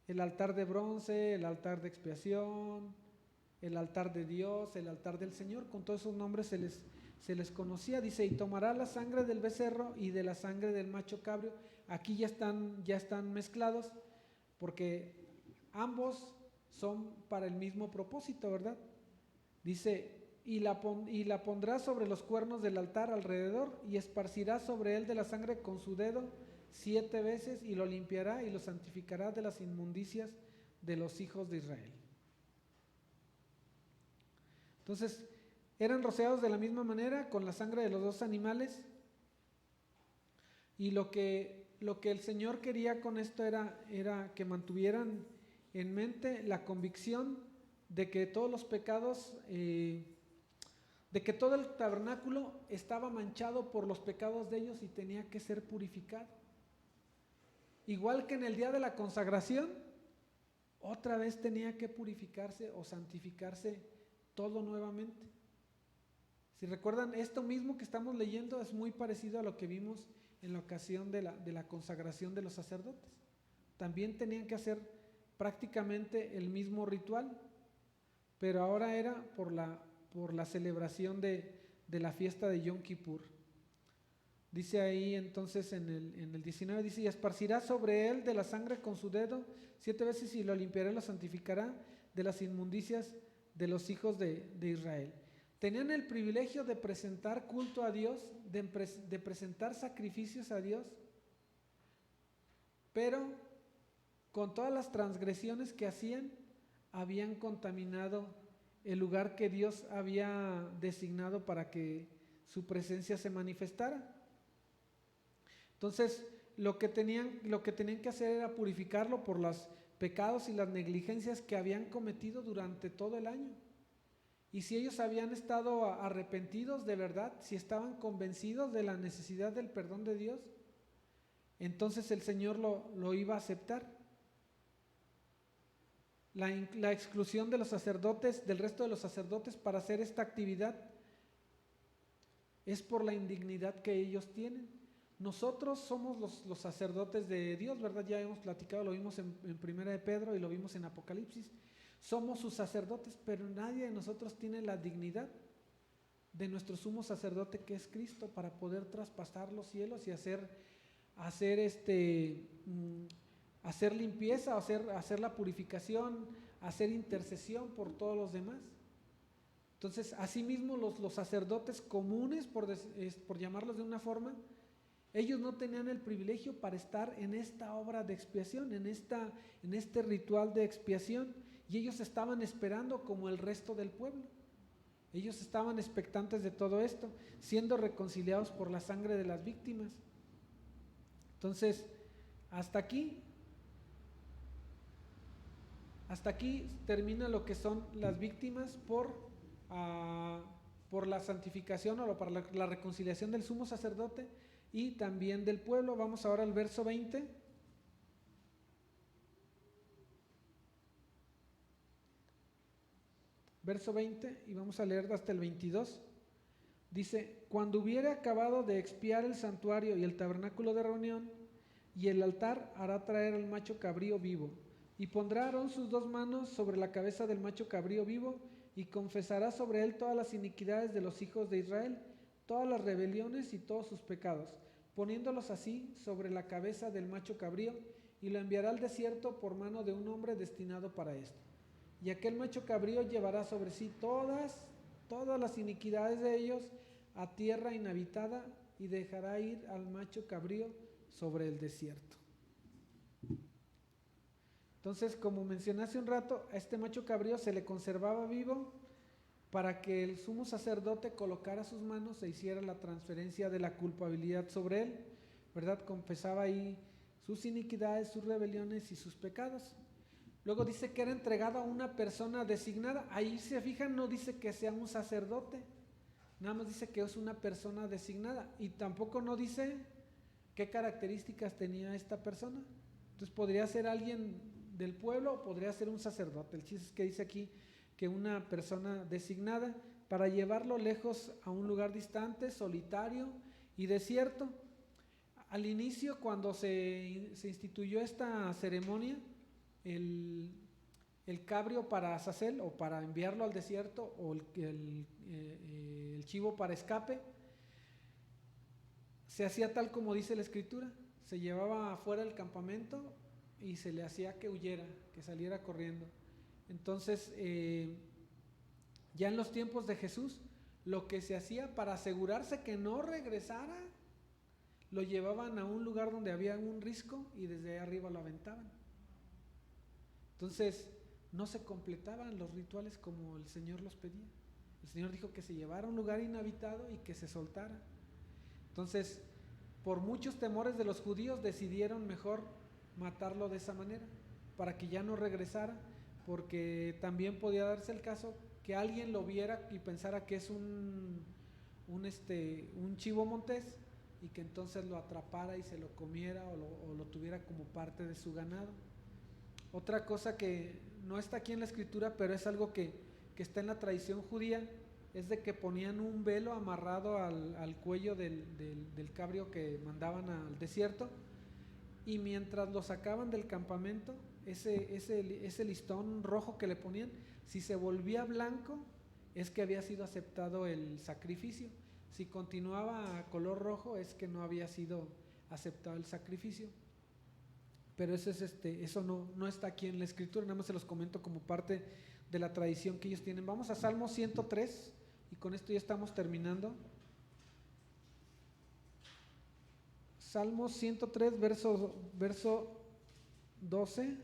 El altar de bronce, el altar de expiación, el altar de Dios, el altar del Señor. Con todos esos nombres se les conocía. Dice, y tomará la sangre del becerro y de la sangre del macho cabrio. Aquí ya están mezclados, porque ambos son para el mismo propósito, ¿verdad? Dice, y la pondrá sobre los cuernos del altar alrededor, y esparcirá sobre él de la sangre con su dedo 7 veces, y lo limpiará y lo santificará de las inmundicias de los hijos de Israel. Entonces, eran rociados de la misma manera con la sangre de los 2 animales, y lo que el Señor quería con esto era que mantuvieran en mente la convicción de que todos los pecados, de que todo el tabernáculo estaba manchado por los pecados de ellos y tenía que ser purificado. Igual que en el día de la consagración, otra vez tenía que purificarse o santificarse todo nuevamente. Si recuerdan, esto mismo que estamos leyendo es muy parecido a lo que vimos en la ocasión de la consagración de los sacerdotes. También tenían que hacer prácticamente el mismo ritual, pero ahora era por la celebración de la fiesta de Yom Kippur. Dice ahí entonces en el 19, dice, y esparcirá sobre él de la sangre con su dedo 7 veces y lo limpiará y lo santificará de las inmundicias de los hijos de Israel. Tenían el privilegio de presentar culto a Dios, de presentar sacrificios a Dios, pero con todas las transgresiones que hacían, habían contaminado el lugar que Dios había designado para que su presencia se manifestara. Entonces, lo que tenían que hacer era purificarlo por los pecados y las negligencias que habían cometido durante todo el año. Y si ellos habían estado arrepentidos de verdad, si estaban convencidos de la necesidad del perdón de Dios, entonces el Señor lo iba a aceptar. La exclusión de los sacerdotes, del resto de los sacerdotes para hacer esta actividad, es por la indignidad que ellos tienen. Nosotros somos los sacerdotes de Dios, ¿verdad? Ya hemos platicado, lo vimos en Primera de Pedro y lo vimos en Apocalipsis. Somos sus sacerdotes, pero nadie de nosotros tiene la dignidad de nuestro sumo sacerdote, que es Cristo, para poder traspasar los cielos y hacer limpieza, hacer la purificación, hacer intercesión por todos los demás. Entonces, asimismo, los sacerdotes comunes, por llamarlos de una forma, ellos no tenían el privilegio para estar en esta obra de expiación, en este ritual de expiación, y ellos estaban esperando como el resto del pueblo. Ellos estaban expectantes de todo esto, siendo reconciliados por la sangre de las víctimas. Entonces, hasta aquí termina lo que son las víctimas por la santificación o para la reconciliación del sumo sacerdote y también del pueblo. Vamos ahora al verso 20. Verso 20, y vamos a leer hasta el 22. Dice: cuando hubiere acabado de expiar el santuario y el tabernáculo de reunión y el altar, hará traer al macho cabrío vivo, y pondrá Aarón sus 2 manos sobre la cabeza del macho cabrío vivo, y confesará sobre él todas las iniquidades de los hijos de Israel, todas las rebeliones y todos sus pecados, poniéndolos así sobre la cabeza del macho cabrío, y lo enviará al desierto por mano de un hombre destinado para esto. Y aquel macho cabrío llevará sobre sí todas las iniquidades de ellos a tierra inhabitada, y dejará ir al macho cabrío sobre el desierto. Entonces, como mencioné hace un rato, a este macho cabrío se le conservaba vivo para que el sumo sacerdote colocara sus manos e hiciera la transferencia de la culpabilidad sobre él, ¿verdad? Confesaba ahí sus iniquidades, sus rebeliones y sus pecados. Luego dice que era entregado a una persona designada. Ahí se fijan, no dice que sea un sacerdote, nada más dice que es una persona designada, y tampoco no dice qué características tenía esta persona. Entonces podría ser alguien del pueblo o podría ser un sacerdote. El chiste es que dice aquí que una persona designada para llevarlo lejos a un lugar distante, solitario y desierto. Al inicio, cuando se instituyó esta ceremonia, el cabrio para Azazel, o para enviarlo al desierto, o el chivo para escape, se hacía tal como dice la escritura: se llevaba afuera del campamento y se le hacía que huyera, que saliera corriendo. Entonces, ya en los tiempos de Jesús, lo que se hacía para asegurarse que no regresara, lo llevaban a un lugar donde había un risco y desde arriba lo aventaban. Entonces, no se completaban los rituales como el Señor los pedía. El Señor dijo que se llevara a un lugar inhabitado y que se soltara. Entonces, por muchos temores de los judíos, decidieron mejor matarlo de esa manera, para que ya no regresara, porque también podía darse el caso que alguien lo viera y pensara que es un chivo montés, y que entonces lo atrapara y se lo comiera o lo tuviera como parte de su ganado. Otra cosa que no está aquí en la escritura, pero es algo que está en la tradición judía, es de que ponían un velo amarrado al cuello del cabrio que mandaban al desierto, y mientras lo sacaban del campamento, ese listón rojo que le ponían, si se volvía blanco, es que había sido aceptado el sacrificio. Si continuaba a color rojo, es que no había sido aceptado el sacrificio. Pero eso no está aquí en la escritura, nada más se los comento como parte de la tradición que ellos tienen. Vamos a Salmo 103, y con esto ya estamos terminando. Salmos 103, verso 12.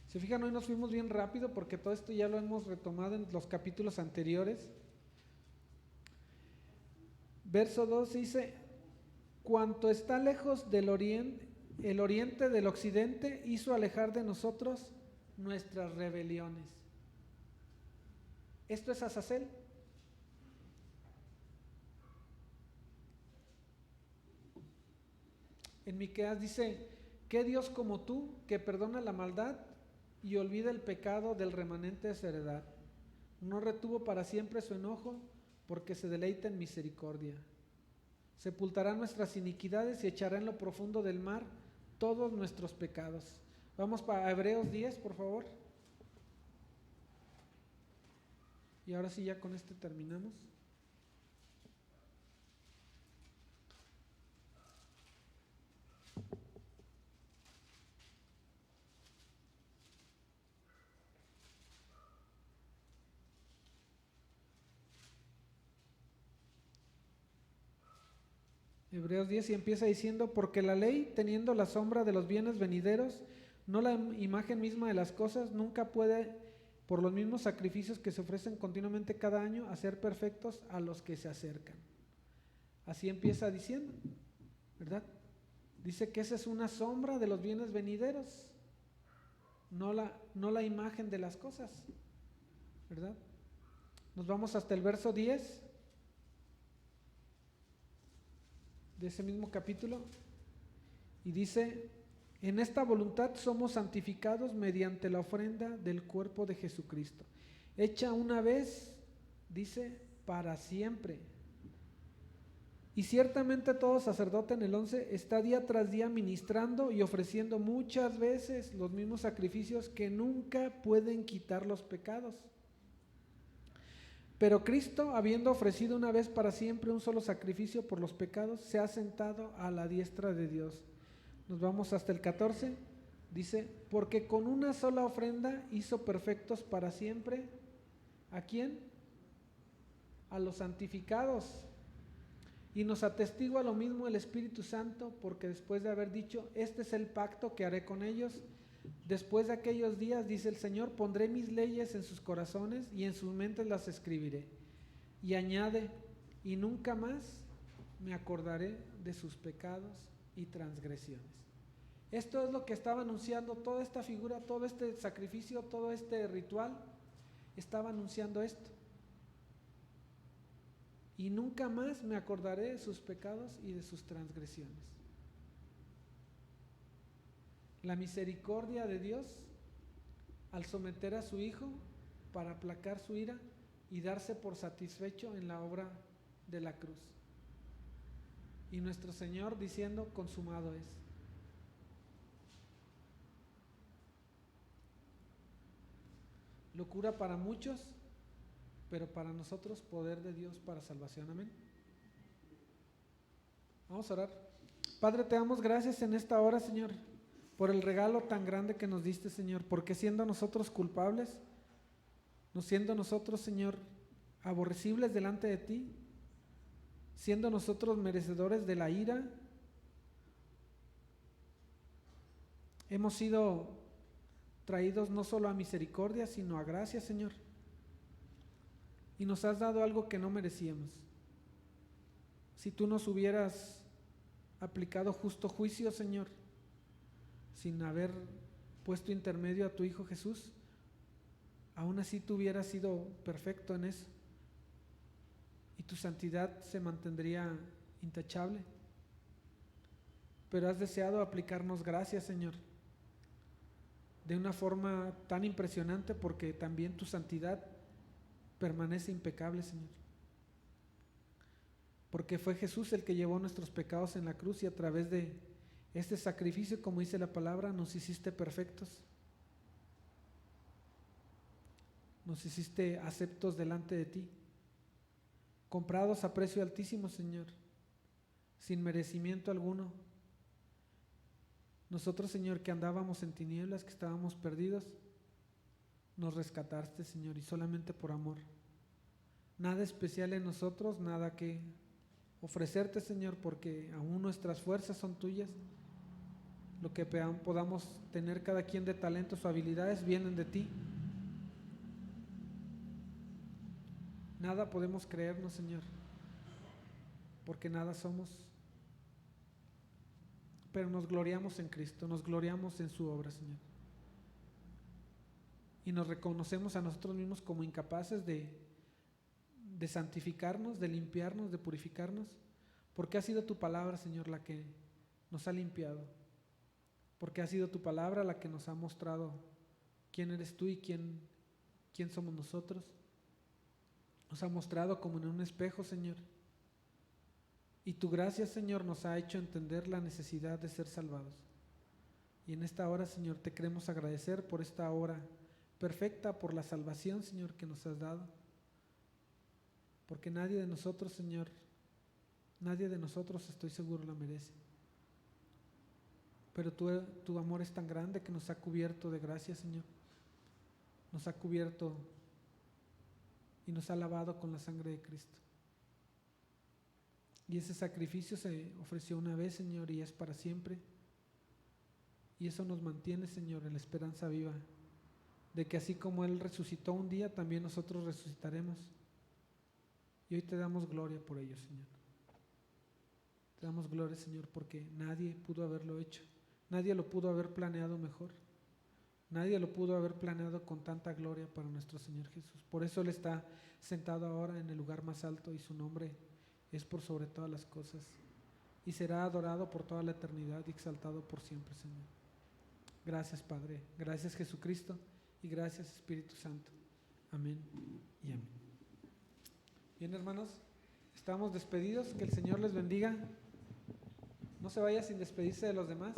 Se fijan, hoy nos fuimos bien rápido porque todo esto ya lo hemos retomado en los capítulos anteriores. Verso 2 dice: cuanto está lejos del oriente, el oriente del occidente hizo alejar de nosotros nuestras rebeliones. Esto es Azazel. En Miqueas dice: ¿qué Dios como tú, que perdona la maldad y olvida el pecado del remanente de su heredad? No retuvo para siempre su enojo, porque se deleita en misericordia. Sepultará nuestras iniquidades y echará en lo profundo del mar todos nuestros pecados. Vamos para Hebreos 10, por favor. Y ahora sí, ya con este terminamos. Hebreos 10 y empieza diciendo: porque la ley, teniendo la sombra de los bienes venideros, no la imagen misma de las cosas, nunca puede, por los mismos sacrificios que se ofrecen continuamente cada año, hacer perfectos a los que se acercan. Así empieza diciendo, ¿verdad? Dice que esa es una sombra de los bienes venideros, no la imagen de las cosas, ¿verdad? Nos vamos hasta el verso 10 de ese mismo capítulo y dice: en esta voluntad somos santificados mediante la ofrenda del cuerpo de Jesucristo, hecha una vez, dice, para siempre. Y ciertamente todo sacerdote, en el 11, está día tras día ministrando y ofreciendo muchas veces los mismos sacrificios que nunca pueden quitar los pecados. Pero Cristo, habiendo ofrecido una vez para siempre un solo sacrificio por los pecados, se ha sentado a la diestra de Dios. Nos vamos hasta el 14, dice: porque con una sola ofrenda hizo perfectos para siempre, ¿a quién? A los santificados. Y nos atestigua lo mismo el Espíritu Santo, porque después de haber dicho: este es el pacto que haré con ellos después de aquellos días, dice el Señor, pondré mis leyes en sus corazones y en sus mentes las escribiré. Y añade: y nunca más me acordaré de sus pecados y transgresiones. Esto es lo que estaba anunciando toda esta figura, todo este sacrificio, todo este ritual, estaba anunciando esto. Y nunca más me acordaré de sus pecados y de sus transgresiones. La misericordia de Dios al someter a su Hijo para aplacar su ira y darse por satisfecho en la obra de la cruz. Y nuestro Señor diciendo: consumado es. Locura para muchos, pero para nosotros poder de Dios para salvación. Amén. Vamos a orar. Padre, te damos gracias en esta hora, Señor, por el regalo tan grande que nos diste, Señor, porque siendo nosotros culpables, no siendo nosotros, Señor, aborrecibles delante de ti, siendo nosotros merecedores de la ira, hemos sido traídos no solo a misericordia, sino a gracia, Señor. Y nos has dado algo que no merecíamos. Si tú nos hubieras aplicado justo juicio, Señor, sin haber puesto intermedio a tu Hijo Jesús, aún así tú hubieras sido perfecto en eso y tu santidad se mantendría intachable. Pero has deseado aplicarnos gracia, Señor, de una forma tan impresionante, porque también tu santidad permanece impecable, Señor. Porque fue Jesús el que llevó nuestros pecados en la cruz y a través de este sacrificio, como dice la palabra, nos hiciste perfectos. Nos hiciste aceptos delante de ti, comprados a precio altísimo, Señor, sin merecimiento alguno. Nosotros, Señor, que andábamos en tinieblas, que estábamos perdidos, nos rescataste, Señor, y solamente por amor. Nada especial en nosotros, nada que ofrecerte, Señor, porque aún nuestras fuerzas son tuyas. Lo que podamos tener cada quien de talentos o habilidades vienen de ti. Nada podemos creernos, Señor, porque nada somos. Pero nos gloriamos en Cristo, nos gloriamos en su obra, Señor. Y nos reconocemos a nosotros mismos como incapaces de santificarnos, de limpiarnos, de purificarnos, porque ha sido tu palabra, Señor, la que nos ha limpiado, porque ha sido tu palabra la que nos ha mostrado quién eres tú y quién somos nosotros. Nos ha mostrado como en un espejo, Señor, y tu gracia, Señor, nos ha hecho entender la necesidad de ser salvados. Y en esta hora, Señor, te queremos agradecer por esta hora perfecta, por la salvación, Señor, que nos has dado. Porque nadie de nosotros, Señor, nadie de nosotros, estoy seguro, la merece. Pero tu amor es tan grande que nos ha cubierto de gracia, Señor. Nos ha cubierto y nos ha lavado con la sangre de Cristo. Y ese sacrificio se ofreció una vez, Señor, y es para siempre. Y eso nos mantiene, Señor, en la esperanza viva de que así como Él resucitó un día, también nosotros resucitaremos. Y hoy te damos gloria por ello, Señor. Te damos gloria, Señor, porque nadie pudo haberlo hecho. Nadie lo pudo haber planeado mejor. Nadie lo pudo haber planeado con tanta gloria para nuestro Señor Jesús. Por eso Él está sentado ahora en el lugar más alto y su nombre es por sobre todas las cosas. Y será adorado por toda la eternidad y exaltado por siempre, Señor. Gracias, Padre. Gracias, Jesucristo. Y gracias, Espíritu Santo. Amén y amén. Bien, hermanos, estamos despedidos. Que el Señor les bendiga. No se vaya sin despedirse de los demás.